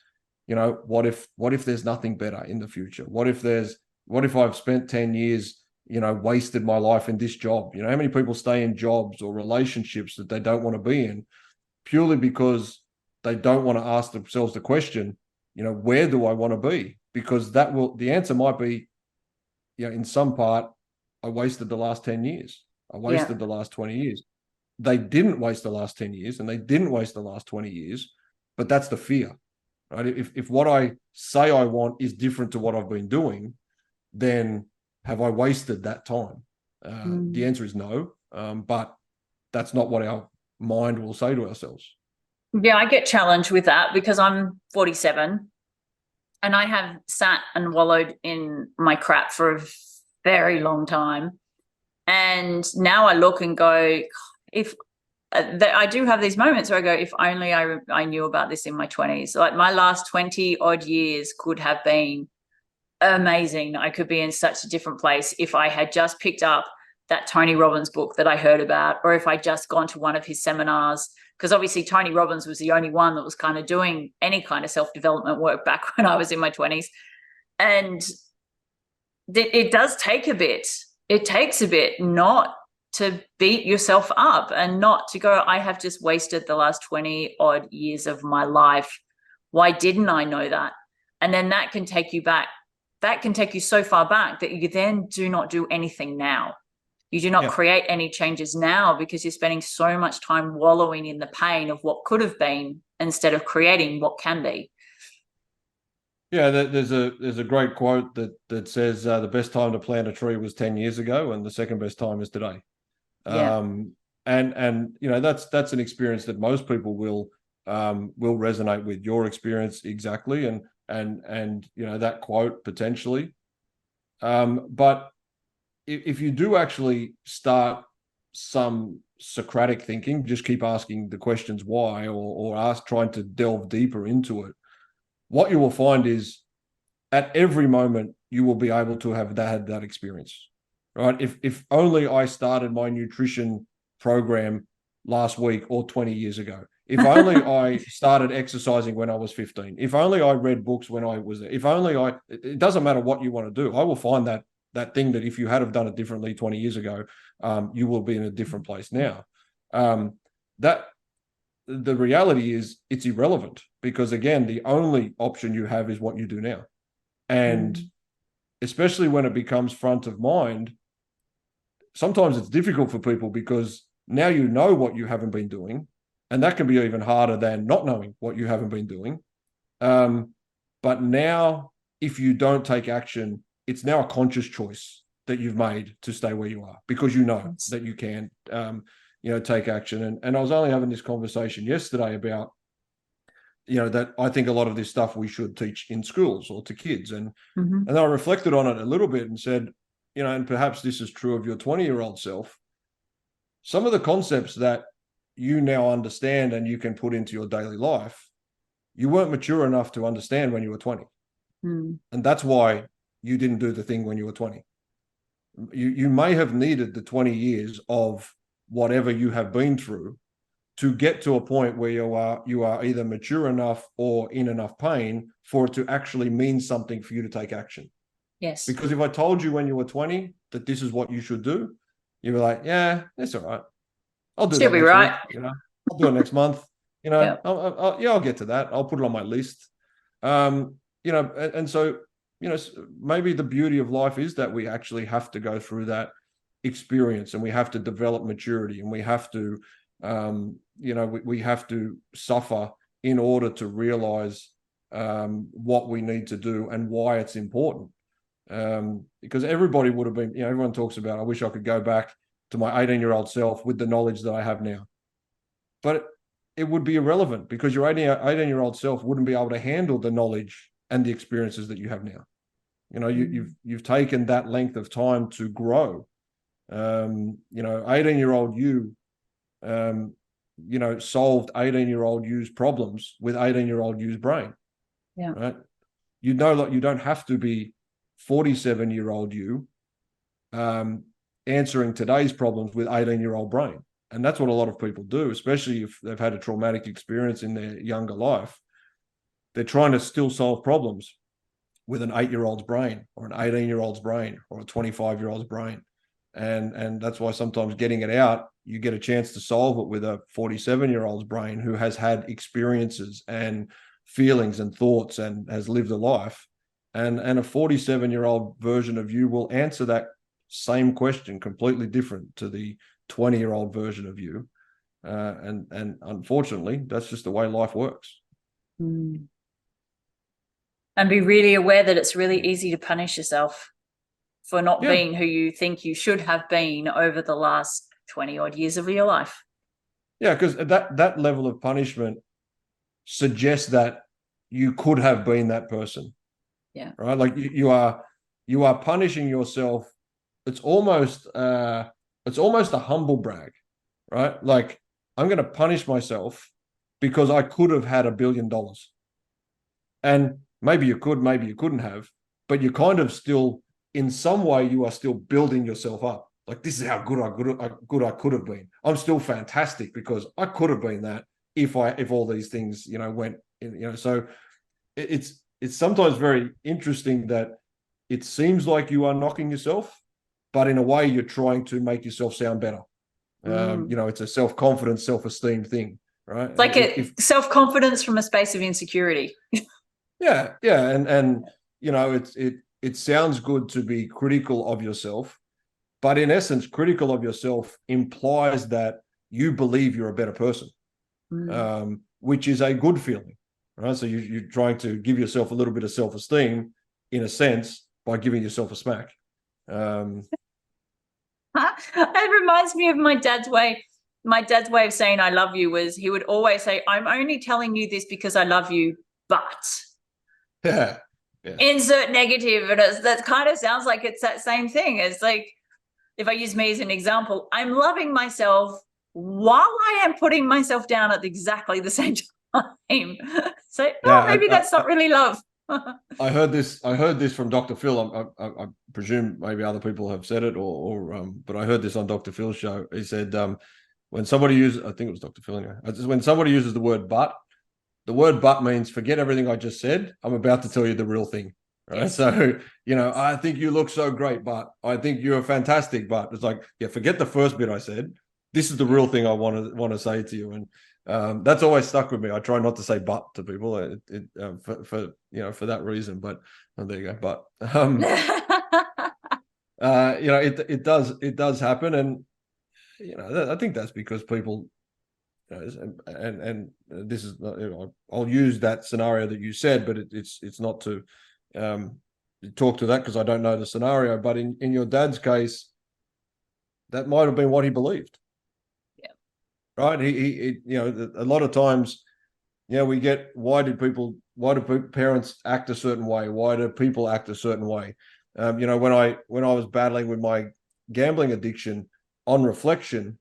you know, what if there's nothing better in the future? What if I've spent 10 years, you know, wasted my life in this job? You know, how many people stay in jobs or relationships that they don't want to be in purely because they don't want to ask themselves the question, you know, where do I want to be? Because the answer might be, you know, in some part, I wasted the last 10 years. I wasted the last 20 years. They didn't waste the last 10 years and they didn't waste the last 20 years, but that's the fear, right? If what I say I want is different to what I've been doing, then have I wasted that time? The answer is no, but that's not what our mind will say to ourselves. Yeah, I get challenged with that because I'm 47 and I have sat and wallowed in my crap for a very long time. And now I look and go, if I do have these moments where I go, if only I knew about this in my 20s. Like my last 20 odd years could have been amazing. I could be in such a different place if I had just picked up that Tony Robbins book that I heard about, or if I just gone to one of his seminars, because obviously Tony Robbins was the only one that was kind of doing any kind of self-development work back when I was in my 20s. And it does take a bit. It takes a bit not to beat yourself up and not to go, I have just wasted the last 20 odd years of my life. Why didn't I know that? And then that can take you back. That can take you so far back that you then do not do anything now. You do not create any changes now because you're spending so much time wallowing in the pain of what could have been instead of creating what can be. Yeah, there's a great quote that says the best time to plant a tree was 10 years ago, and the second best time is today. Yeah. And you know, that's an experience that most people will resonate with your experience exactly, and you know, that quote potentially. But if you do actually start some Socratic thinking, just keep asking the questions why, or trying to delve deeper into it, what you will find is at every moment you will be able to have had that experience, right? If only I started my nutrition program last week or 20 years ago. If only I started exercising when I was 15. If only I read books when I was there. If only it doesn't matter what you want to do. I will find that thing that if you had have done it differently 20 years ago, you will be in a different place now. The reality is it's irrelevant because, again, the only option you have is what you do now. And especially when it becomes front of mind, sometimes it's difficult for people because now you know what you haven't been doing, and that can be even harder than not knowing what you haven't been doing. But now, if you don't take action, it's now a conscious choice that you've made to stay where you are because you know that you can take action. And I was only having this conversation yesterday about, that I think a lot of this stuff we should teach in schools or to kids. And I reflected on it a little bit and said, and perhaps this is true of your 20-year-old self, some of the concepts that you now understand and you can put into your daily life, you weren't mature enough to understand when you were 20. And that's why you didn't do the thing when you were 20. You may have needed the 20 years of whatever you have been through to get to a point where you are either mature enough or in enough pain for it to actually mean something for you to take action. Yes. Because if I told you when you were 20 that this is what you should do, you'd be like, yeah, that's all right. I'll do that next week. I'll do it next month. I'll get to that. I'll put it on my list. And so, maybe the beauty of life is that we actually have to go through that experience, and we have to develop maturity, and we have to, we have to suffer in order to realize what we need to do and why it's important. Because everybody would have been, everyone talks about, I wish I could go back to my 18-year-old self with the knowledge that I have now. But it would be irrelevant because your 18-year-old self wouldn't be able to handle the knowledge and the experiences that you have now. You've taken that length of time to grow. 18-year-old you, solved 18-year-old you's problems with 18-year-old you's brain. Yeah. Right. You don't have to be 47-year-old you answering today's problems with 18-year-old brain. And that's what a lot of people do, especially if they've had a traumatic experience in their younger life. They're trying to still solve problems with an 8-year-old's brain or an 18-year-old's brain or a 25-year-old's brain. And that's why sometimes getting it out, you get a chance to solve it with a 47-year-old's brain who has had experiences and feelings and thoughts and has lived a life. And a 47-year-old version of you will answer that same question completely different to the 20-year-old version of you. And unfortunately, that's just the way life works. And be really aware that it's really easy to punish yourself for not being who you think you should have been over the last 20 odd years of your life. Yeah, because that level of punishment suggests that you could have been that person. Yeah. Right. Like you are punishing yourself. It's almost a humble brag, right? Like I'm going to punish myself because I could have had $1 billion. And maybe you could, maybe you couldn't have, but you kind of still, in some way, you are still building yourself up. Like, this is how good I could have been. I'm still fantastic because I could have been that if all these things, went in, so it's sometimes very interesting that it seems like you are knocking yourself, but in a way you're trying to make yourself sound better. It's a self-confidence, self-esteem thing, right? It's like self-confidence from a space of insecurity. Yeah, and it sounds good to be critical of yourself, but in essence, critical of yourself implies that you believe you're a better person, which is a good feeling, right? So you're trying to give yourself a little bit of self-esteem, in a sense, by giving yourself a smack. It reminds me of my dad's way. My dad's way of saying I love you was he would always say, I'm only telling you this because I love you, but Yeah. insert negative. And that kind of sounds like it's that same thing. It's like, if I use me as an example, I'm loving myself while I am putting myself down at exactly the same time. So maybe that's not really love. I heard this from Dr. Phil. I presume maybe other people have said it, but I heard this on Dr. Phil's show. He said, when somebody uses, I think it was Dr. Phil anyway, when somebody uses the word but means forget everything I just said. I'm about to tell you the real thing. Right. Yes. So, I think you look so great, but I think you're fantastic. But it's like, yeah, forget the first bit I said. This is the real thing I want to say to you. And that's always stuck with me. I try not to say but to people for that reason. But there you go. But it does happen, and I think that's because people. And this is, I'll use that scenario that you said, but it's not to talk to that because I don't know the scenario. But in your dad's case, that might have been what he believed. Yeah. Right. He a lot of times, we get, why do parents act a certain way? Why do people act a certain way? When I was battling with my gambling addiction, on reflection,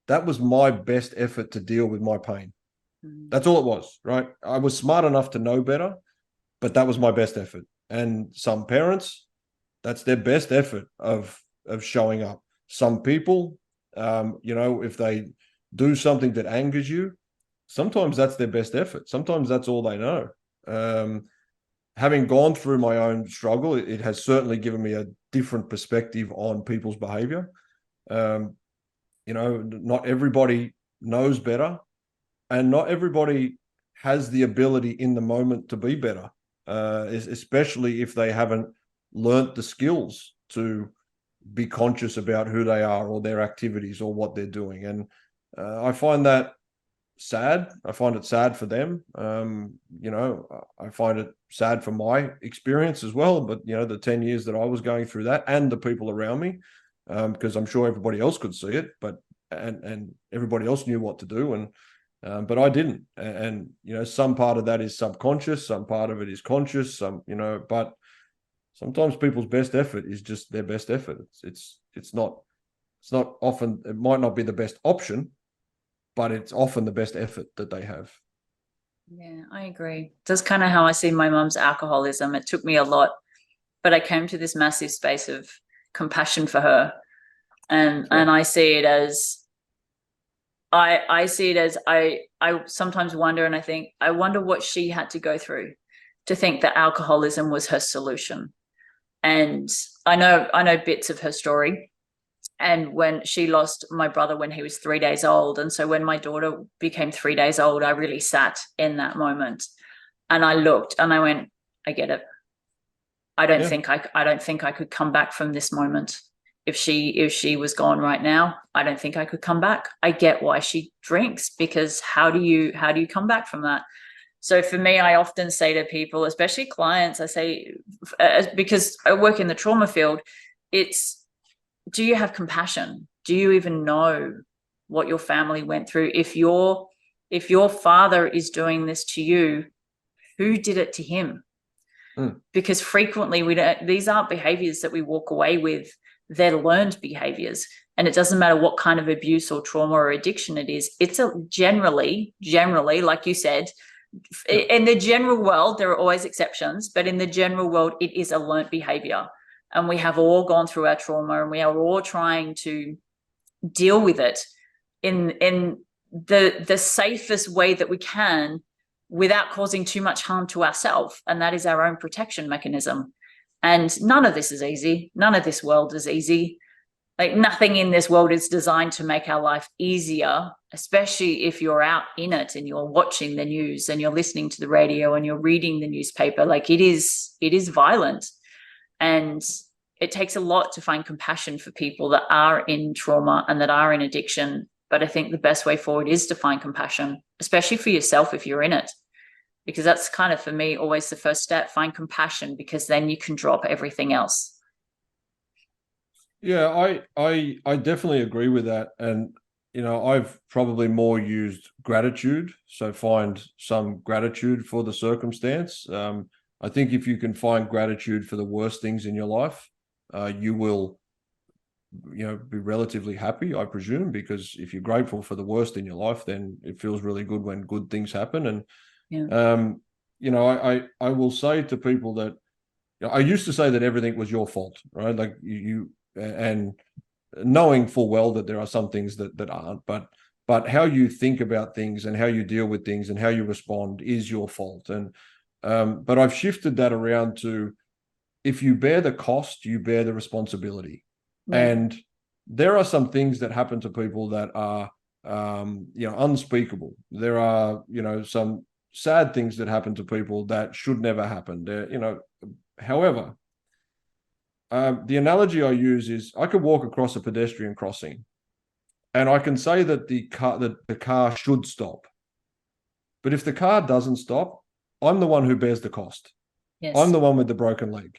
that was my best effort to deal with my pain. That's all it was, right? I was smart enough to know better, but that was my best effort. And some parents, that's their best effort of showing up. Some people, if they do something that angers you, sometimes that's their best effort. Sometimes that's all they know. Having gone through my own struggle, it has certainly given me a different perspective on people's behavior. Not everybody knows better, and not everybody has the ability in the moment to be better, especially if they haven't learnt the skills to be conscious about who they are or their activities or what they're doing. And I find that sad. I find it sad for them. I find it sad for my experience as well. But, the 10 years that I was going through that, and the people around me, because I'm sure everybody else could see it, but and everybody else knew what to do, but I didn't. And some part of that is subconscious, some part of it is conscious, but sometimes people's best effort is just their best effort. It's not often, it might not be the best option, but it's often the best effort that they have. Yeah, I agree. That's kind of how I see my mum's alcoholism. It took me a lot, but I came to this massive space of compassion for her. And I see it as I sometimes wonder, and I wonder what she had to go through to think that alcoholism was her solution. And I know bits of her story. And when she lost my brother when he was 3 days old, and so when my daughter became 3 days old, I really sat in that moment, and I looked and I went, I get it. I don't think I could come back from this moment. If she was gone right now, I don't think I could come back. I get why she drinks, because how do you come back from that? So for me, I often say to people, especially clients, I say, because I work in the trauma field, it's, do you have compassion? Do you even know what your family went through? If your father is doing this to you, who did it to him? Because frequently these aren't behaviors that we walk away with. They're learned behaviors. And it doesn't matter what kind of abuse or trauma or addiction it is. It's a generally, like you said, in the general world, there are always exceptions, but in the general world, it is a learnt behavior. And we have all gone through our trauma, and we are all trying to deal with it in the safest way that we can without causing too much harm to ourselves. And that is our own protection mechanism. And none of this is easy. None of this world is easy. Like, nothing in this world is designed to make our life easier, especially if you're out in it and you're watching the news and you're listening to the radio and you're reading the newspaper. Like, it is violent, and it takes a lot to find compassion for people that are in trauma and that are in addiction. But I think the best way forward is to find compassion, especially for yourself if you're in it, because that's kind of, for me, always the first step. Find compassion, because then you can drop everything else. Yeah, I definitely agree with that. And, I've probably more used gratitude. So find some gratitude for the circumstance. I think if you can find gratitude for the worst things in your life, you will, be relatively happy, I presume, because if you're grateful for the worst in your life, then it feels really good when good things happen. And, I will say to people that, I used to say that everything was your fault, right? Like and knowing full well that there are some things that aren't, but how you think about things and how you deal with things and how you respond is your fault. And but I've shifted that around to, if you bear the cost, you bear the responsibility. And there are some things that happen to people that are unspeakable. There are some sad things that happen to people that should never happen. However, the analogy I use is, I could walk across a pedestrian crossing and I can say that the car should stop. But if the car doesn't stop, I'm the one who bears the cost. Yes. I'm the one with the broken leg.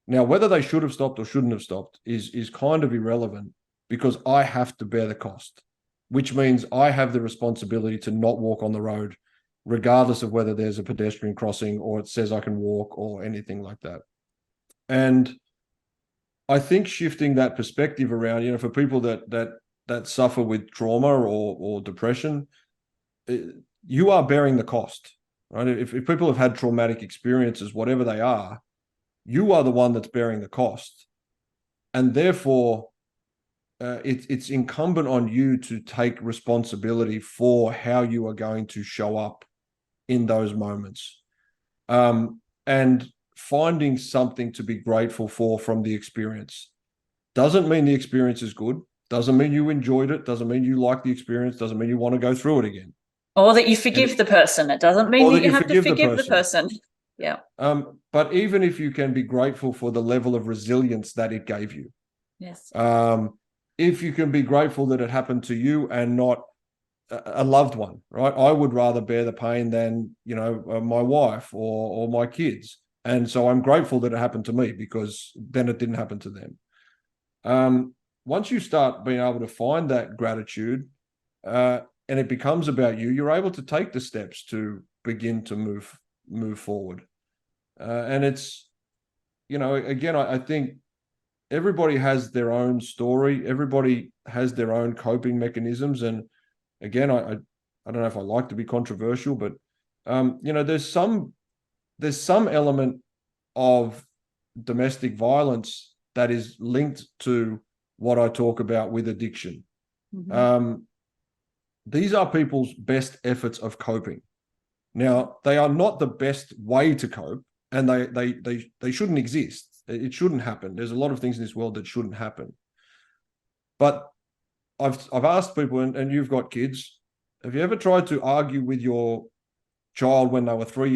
Now, whether they should have stopped or shouldn't have stopped is kind of irrelevant, because I have to bear the cost, which means I have the responsibility to not walk on the road, regardless of whether there's a pedestrian crossing or it says I can walk or anything like that. And I think shifting that perspective around, for people that suffer with trauma or depression, you are bearing the cost, right? If people have had traumatic experiences, whatever they are, you are the one that's bearing the cost. And therefore, it's incumbent on you to take responsibility for how you are going to show up in those moments. And finding something to be grateful for from the experience. Doesn't mean the experience is good. Doesn't mean you enjoyed it. Doesn't mean you like the experience. Doesn't mean you want to go through it again. Or that you forgive the person. It doesn't mean that you have to forgive the person. Yeah. But even if you can be grateful for the level of resilience that it gave you. Yes. If you can be grateful that it happened to you and not a loved one, right? I would rather bear the pain than, my wife or my kids. And so I'm grateful that it happened to me, because then it didn't happen to them. Once you start being able to find that gratitude, and it becomes about you, you're able to take the steps to begin to move forward. And it's, again, I think everybody has their own story. Everybody has their own coping mechanisms. And again, I don't know if I like to be controversial, but there's some element of domestic violence that is linked to what I talk about with addiction. Mm-hmm. These are people's best efforts of coping. Now, they are not the best way to cope, and they shouldn't exist. It shouldn't happen. There's a lot of things in this world that shouldn't happen. But I've asked people, and you've got kids, have you ever tried to argue with your child when they were 3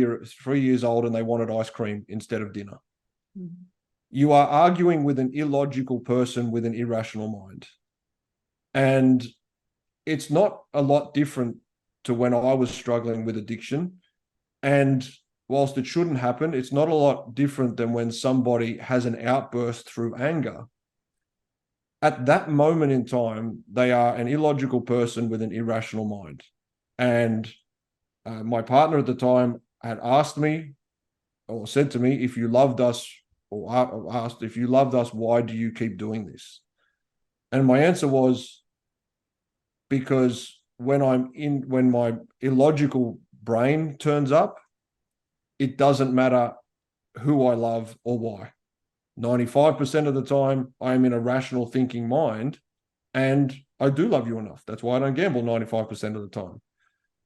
years old and they wanted ice cream instead of dinner? Mm-hmm. You are arguing with an illogical person with an irrational mind. And it's not a lot different to when I was struggling with addiction. And whilst it shouldn't happen, it's not a lot different than when somebody has an outburst through anger. At that moment in time, they are an illogical person with an irrational mind. And my partner at the time had asked me, or said to me, if you loved us, or asked, if you loved us, why do you keep doing this? And my answer was, because when my illogical brain turns up, it doesn't matter who I love or why. 95% of the time, I am in a rational thinking mind, and I do love you enough. That's why I don't gamble 95% of the time.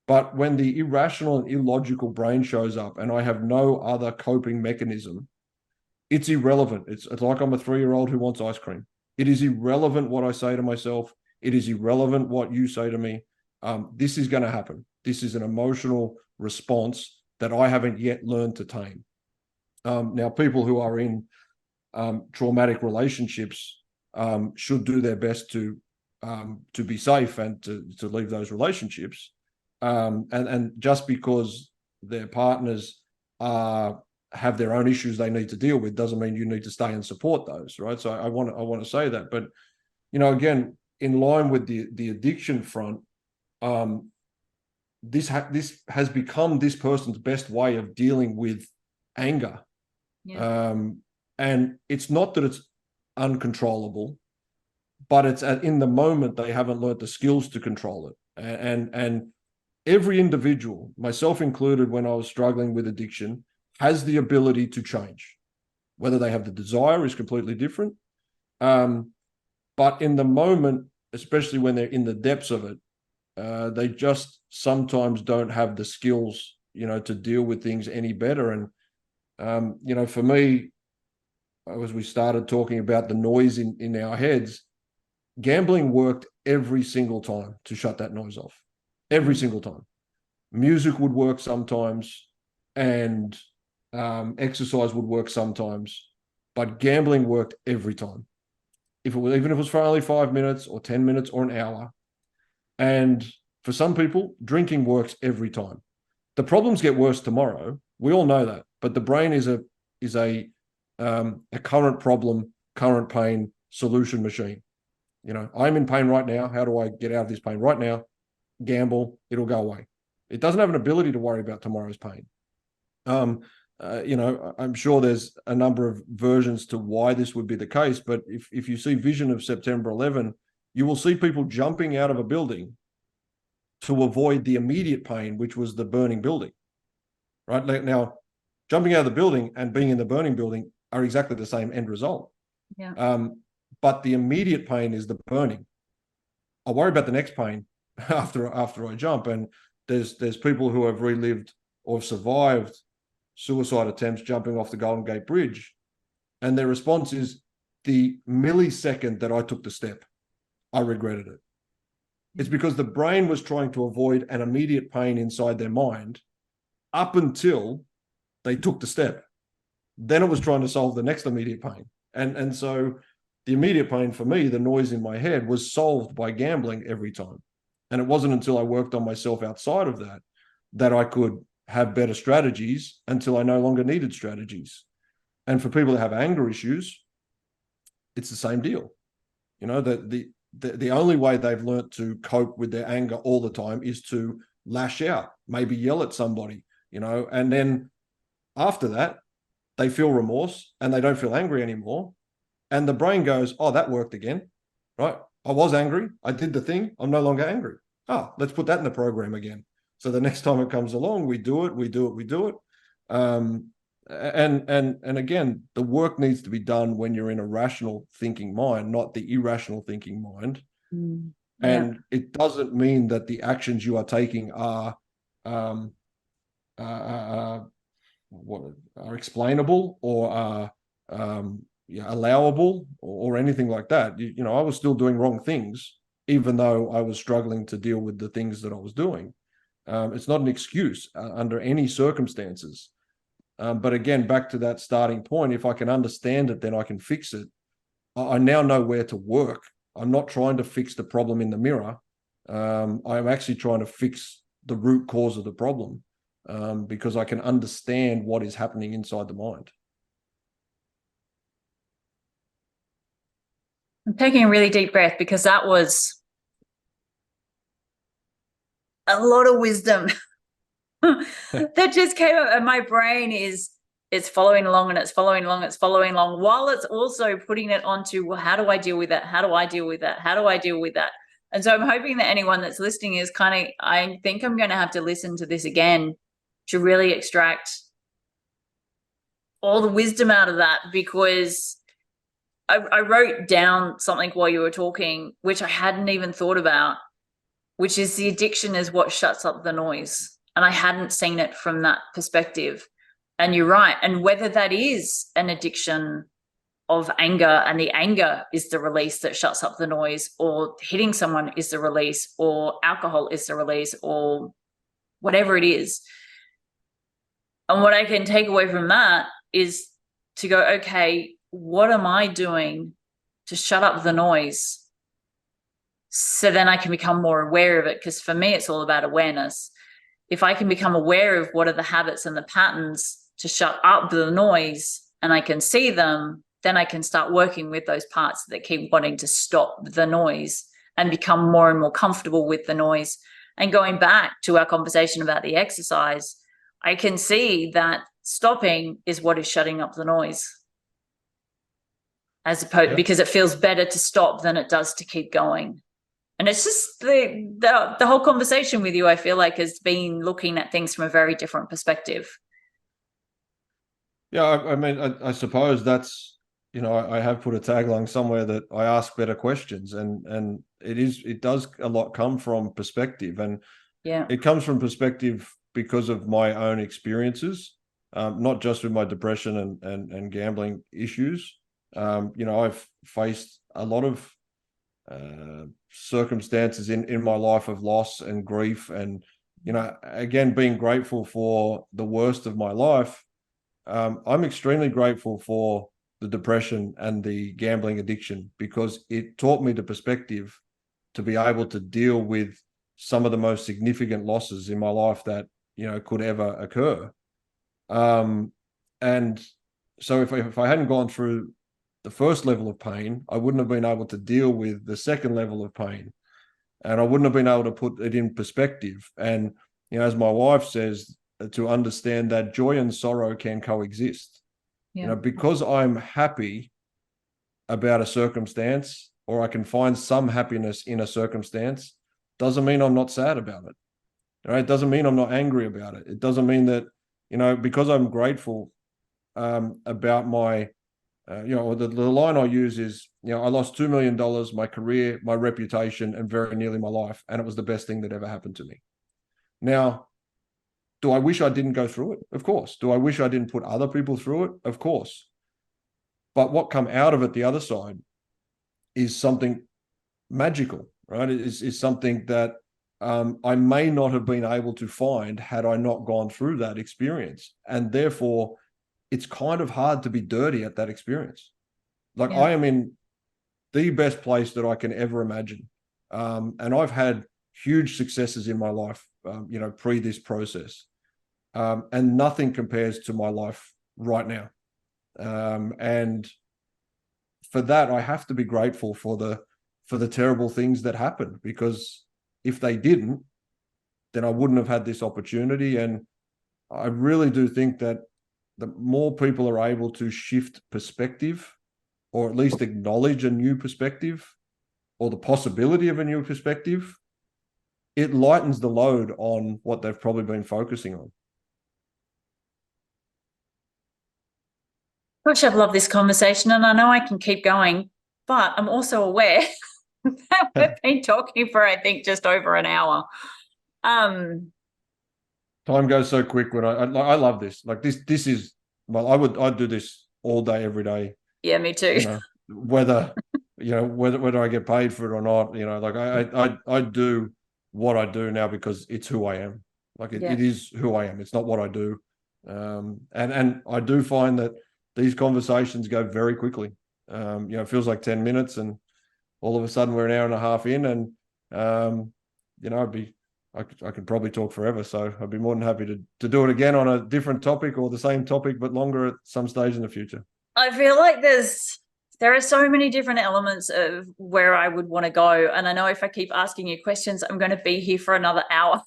But when the irrational and illogical brain shows up and I have no other coping mechanism, it's irrelevant. It's like I'm a 3-year-old who wants ice cream. It is irrelevant what I say to myself. It is irrelevant what you say to me. This is going to happen. This is an emotional response that I haven't yet learned to tame. Now, people who are in traumatic relationships should do their best to be safe and to leave those relationships. And just because their partners have their own issues they need to deal with doesn't mean you need to stay and support those, right? So I want to say that. But again, in line with the addiction front, this has become this person's best way of dealing with anger. Yeah. And it's not that it's uncontrollable, but it's in the moment they haven't learned the skills to control it. And every individual, myself included, when I was struggling with addiction, has the ability to change. Whether they have the desire is completely different. But in the moment, especially when they're in the depths of it, they just sometimes don't have the skills, to deal with things any better. And, for me, as we started talking about the noise in our heads, gambling worked every single time to shut that noise off. Every single time. Music would work sometimes, and exercise would work sometimes, but gambling worked every time. Even if it was for only 5 minutes or 10 minutes or an hour. And for some people, drinking works every time. The problems get worse tomorrow. We all know that, but the brain is a current problem, current pain solution machine. I'm in pain right now. How do I get out of this pain right now? Gamble, it'll go away. It doesn't have an ability to worry about tomorrow's pain. I'm sure there's a number of versions to why this would be the case, but if you see Vision of September 11, you will see people jumping out of a building to avoid the immediate pain, which was the burning building. Right now, jumping out of the building and being in the burning building are exactly the same end result. Yeah. But the immediate pain is the burning. I worry about the next pain after I jump. And there's people who have relived or survived suicide attempts jumping off the Golden Gate Bridge, and their response is, the millisecond that I took the step, I regretted it. It's because the brain was trying to avoid an immediate pain inside their mind up until they took the step. Then it was trying to solve the next immediate pain. And so the immediate pain for me, the noise in my head, was solved by gambling every time. And it wasn't until I worked on myself outside of that I could have better strategies until I no longer needed strategies. And for people that have anger issues, it's the same deal. The only way they've learned to cope with their anger all the time is to lash out, maybe yell at somebody, and then after that, they feel remorse and they don't feel angry anymore. And the brain goes, oh, that worked again, right? I was angry. I did the thing. I'm no longer angry. Oh, let's put that in the program again. So the next time it comes along, we do it. And again, the work needs to be done when you're in a rational thinking mind, not the irrational thinking mind. Mm, yeah. And it doesn't mean that the actions you are taking are explainable or are allowable or anything like that. I was still doing wrong things, even though I was struggling to deal with the things that I was doing. It's not an excuse under any circumstances. But again, back to that starting point, if I can understand it, then I can fix it. I now know where to work. I'm not trying to fix the problem in the mirror. I'm actually trying to fix the root cause of the problem, because I can understand what is happening inside the mind. I'm taking a really deep breath because that was a lot of wisdom that just came up, and my brain is it's following along and it's following along, it's following along, while it's also putting it onto, well, how do I deal with that? How do I deal with that? How do I deal with that? And so I'm hoping that anyone that's listening is kind of, I think I'm going to have to listen to this again to really extract all the wisdom out of that, because I wrote down something while you were talking, which I hadn't even thought about, which is the addiction is what shuts up the noise. And I hadn't seen it from that perspective. And you're right. And whether that is an addiction of anger, and the anger is the release that shuts up the noise, or hitting someone is the release, or alcohol is the release, or whatever it is. And what I can take away from that is to go, okay, what am I doing to shut up the noise? So then I can become more aware of it. Because for me, it's all about awareness. If I can become aware of what are the habits and the patterns to shut up the noise, and I can see them, then I can start working with those parts that keep wanting to stop the noise and become more and more comfortable with the noise. And going back to our conversation about the exercise, I can see that stopping is what is shutting up the noise, as opposed, because it feels better to stop than it does to keep going. And it's just the whole conversation with you, I feel like, has been looking at things from a very different perspective. Yeah, I mean, I suppose that's, I have put a tagline somewhere that I ask better questions, and it does a lot come from perspective, and it comes from perspective because of my own experiences, not just with my depression and gambling issues. I've faced a lot of circumstances in my life of loss and grief, and again, being grateful for the worst of my life. I'm extremely grateful for the depression and the gambling addiction, because it taught me the perspective to be able to deal with some of the most significant losses in my life that could ever occur. And so if I hadn't gone through the first level of pain, I wouldn't have been able to deal with the second level of pain, and I wouldn't have been able to put it in perspective. And as my wife says, to understand that joy and sorrow can coexist. Because I'm happy about a circumstance, or I can find some happiness in a circumstance, doesn't mean I'm not sad about it. Right? It doesn't mean I'm not angry about it. It doesn't mean that, because I'm grateful about my, the line I use is, I lost $2 million, my career, my reputation, and very nearly my life. And it was the best thing that ever happened to me. Now, do I wish I didn't go through it? Of course. Do I wish I didn't put other people through it? Of course. But what come out of it the other side is something magical, right? It is something that I may not have been able to find had I not gone through that experience. And therefore, it's kind of hard to be dirty at that experience. Like, I am in the best place that I can ever imagine. And I've had huge successes in my life, pre this process. And nothing compares to my life right now. And for that, I have to be grateful for the terrible things that happened, because if they didn't, then I wouldn't have had this opportunity. And I really do think that the more people are able to shift perspective, or at least acknowledge a new perspective, or the possibility of a new perspective, it lightens the load on what they've probably been focusing on. Gosh, I've loved this conversation, and I know I can keep going, but I'm also aware that we've been talking for, I think, just over an hour. Time goes so quick when I love this. Like this is, well, I'd do this all day, every day. Yeah, me too. Whether whether I get paid for it or not, like I do what I do now because it's who I am. Like it is who I am. It's not what I do. And I do find that these conversations go very quickly. It feels like 10 minutes, and all of a sudden we're an hour and a half in, and I could probably talk forever. So I'd be more than happy to do it again on a different topic, or the same topic but longer at some stage in the future. I feel like there are so many different elements of where I would want to go, and I know if I keep asking you questions, I'm going to be here for another hour.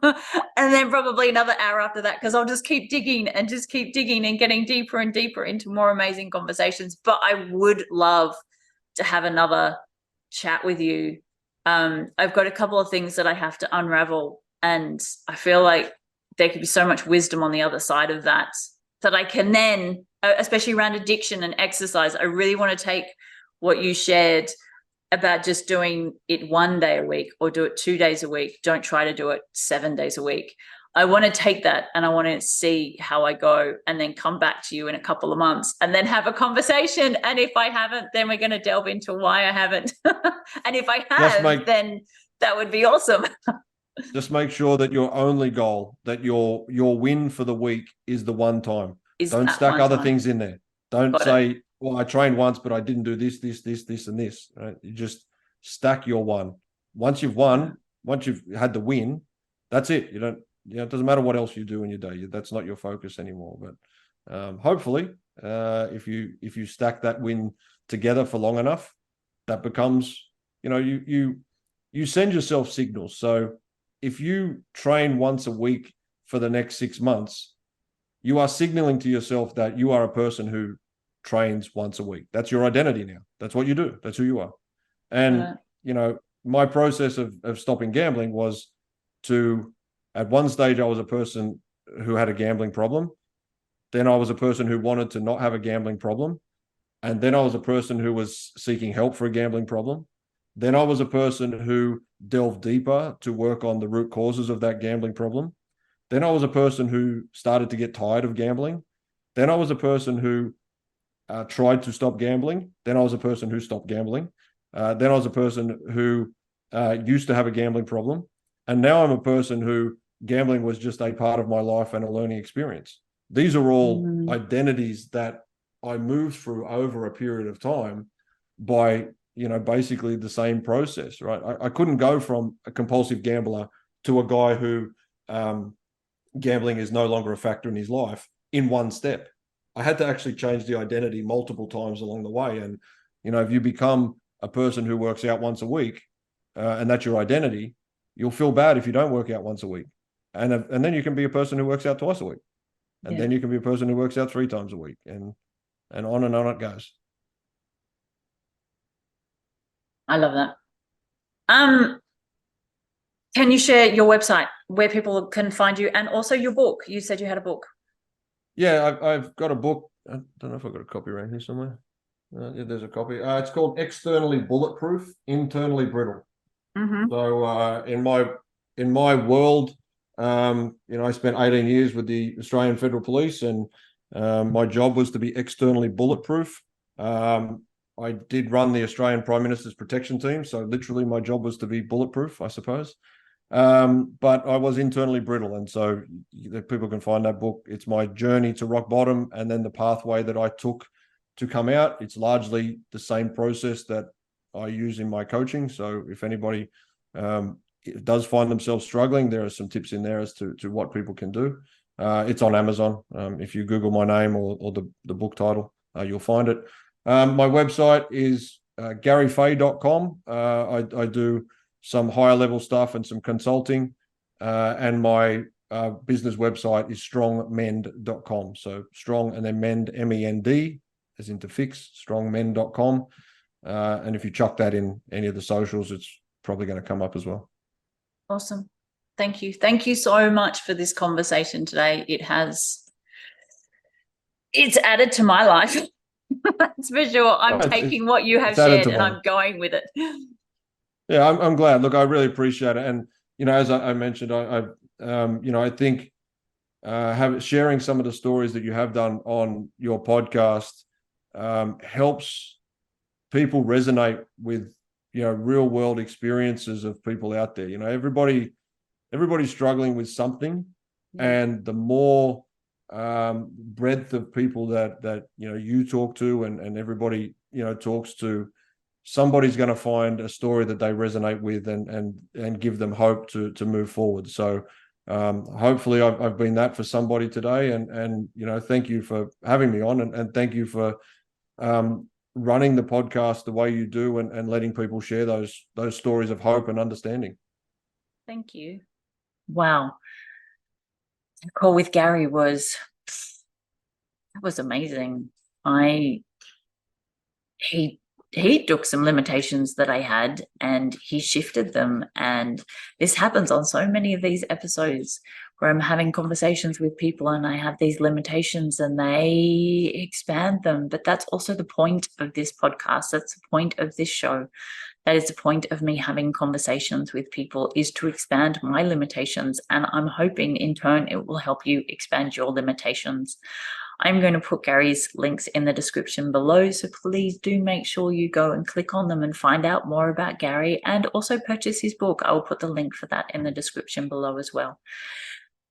And then probably another hour after that, because I'll just keep digging and getting deeper and deeper into more amazing conversations. But I would love to have another chat with you. I've got a couple of things that I have to unravel, and I feel like there could be so much wisdom on the other side of that I can then, especially around addiction and exercise, I really want to take what you shared about just doing it 1 day a week or do it 2 days a week. Don't try to do it 7 days a week. I want to take that and I want to see how I go and then come back to you in a couple of months and then have a conversation. And if I haven't, then we're going to delve into why I haven't. And if I have, then that would be awesome. Just make sure that your only goal, that your win for the week is the one time. Don't stack other things in there. Don't say, well, I trained once, but I didn't do this, and this. Right? You just stack your one. Once you've won, once you've had the win, that's it. You don't, it doesn't matter what else you do in your day. That's not your focus anymore. But hopefully, if you stack that win together for long enough, that becomes, you send yourself signals. So if you train once a week for the next 6 months, you are signaling to yourself that you are a person who trains once a week. That's your identity now. That's what you do. That's who you are. And, my process of stopping gambling was at one stage, I was a person who had a gambling problem. Then I was a person who wanted to not have a gambling problem. And then I was a person who was seeking help for a gambling problem. Then I was a person who delved deeper to work on the root causes of that gambling problem. Then I was a person who started to get tired of gambling. Then I was a person who tried to stop gambling. Then I was a person who stopped gambling. Then I was a person who used to have a gambling problem. And now I'm a person who gambling was just a part of my life and a learning experience. These are all identities that I moved through over a period of time by basically the same process, right? I couldn't go from a compulsive gambler to a guy who gambling is no longer a factor in his life in one step. I had to actually change the identity multiple times along the way. And, if you become a person who works out once a week and that's your identity, you'll feel bad if you don't work out once a week. And then you can be a person who works out twice a week. And then you can be a person who works out 3 times a week. And on it goes. I love that. Can you share your website where people can find you and also your book? You said you had a book. Yeah, I've got a book. I don't know if I've got a copy around here somewhere. Yeah, there's a copy. It's called Externally Bulletproof, Internally Brittle. So in my world, I spent 18 years with the Australian Federal Police, and my job was to be externally bulletproof. I did run the Australian Prime Minister's protection team, so literally my job was to be bulletproof, I suppose. But I was internally brittle, and so people can find that book. It's my journey to rock bottom, and then the pathway that I took to come out. It's largely the same process that I use in my coaching. So if anybody does find themselves struggling, there are some tips in there as to what people can do. It's on Amazon. If you Google my name or the book title, you'll find it. My website is garyfahey.com. I do some higher level stuff and some consulting. And my business website is strongmend.com. So strong and then mend, MEND, as in to fix, strongmend.com. And if you chuck that in any of the socials, it's probably going to come up as well. Awesome. Thank you. Thank you so much for this conversation today. It's added to my life. That's for sure. I'm taking what you have shared and I'm going with it. Yeah, I'm glad. Look, I really appreciate it. And, as I mentioned, I think sharing some of the stories that you have done on your podcast helps people resonate with, real world experiences of people out there. Everybody's struggling with something, and the more breadth of people that you talk to and everybody talks to, somebody's going to find a story that they resonate with and give them hope to move forward. So hopefully I've been that for somebody today, and thank you for having me on, and thank you for running the podcast the way you do and letting people share those stories of hope and understanding. Thank you. wow. The call with Gary was amazing. He took some limitations that I had and he shifted them. And this happens on so many of these episodes where I'm having conversations with people and I have these limitations and they expand them. But that's also the point of this podcast. That's the point of this show. That is the point of me having conversations with people, is to expand my limitations. And I'm hoping in turn it will help you expand your limitations. I'm going to put Gary's links in the description below, so please do make sure you go and click on them and find out more about Gary, and also purchase his book. I will put the link for that in the description below as well.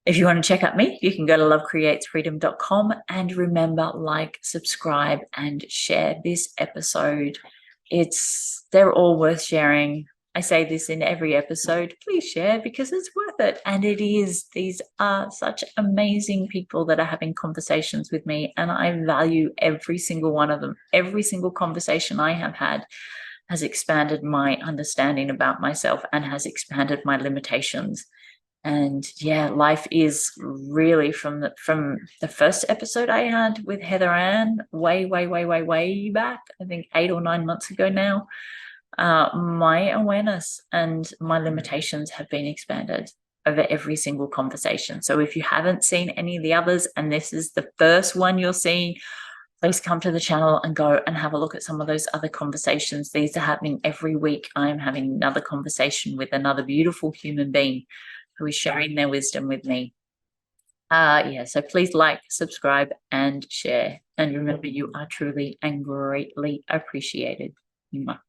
If you want to check out me, you can go to lovecreatesfreedom.com, and remember, like, subscribe, and share this episode. They're all worth sharing. I say this in every episode, please share because it's worth it. And it is. These are such amazing people that are having conversations with me, and I value every single one of them. Every single conversation I have had has expanded my understanding about myself and has expanded my limitations. And yeah, life is really from the first episode I had with Heather Ann way back, I think 8 or 9 months ago now. My awareness and my limitations have been expanded over every single conversation. So if you haven't seen any of the others and this is the first one you're seeing, please come to the channel and go and have a look at some of those other conversations. These are happening every week. I'm having another conversation with another beautiful human being who is sharing their wisdom with me. So please like, subscribe, and share. And remember, you are truly and greatly appreciated. Mwah.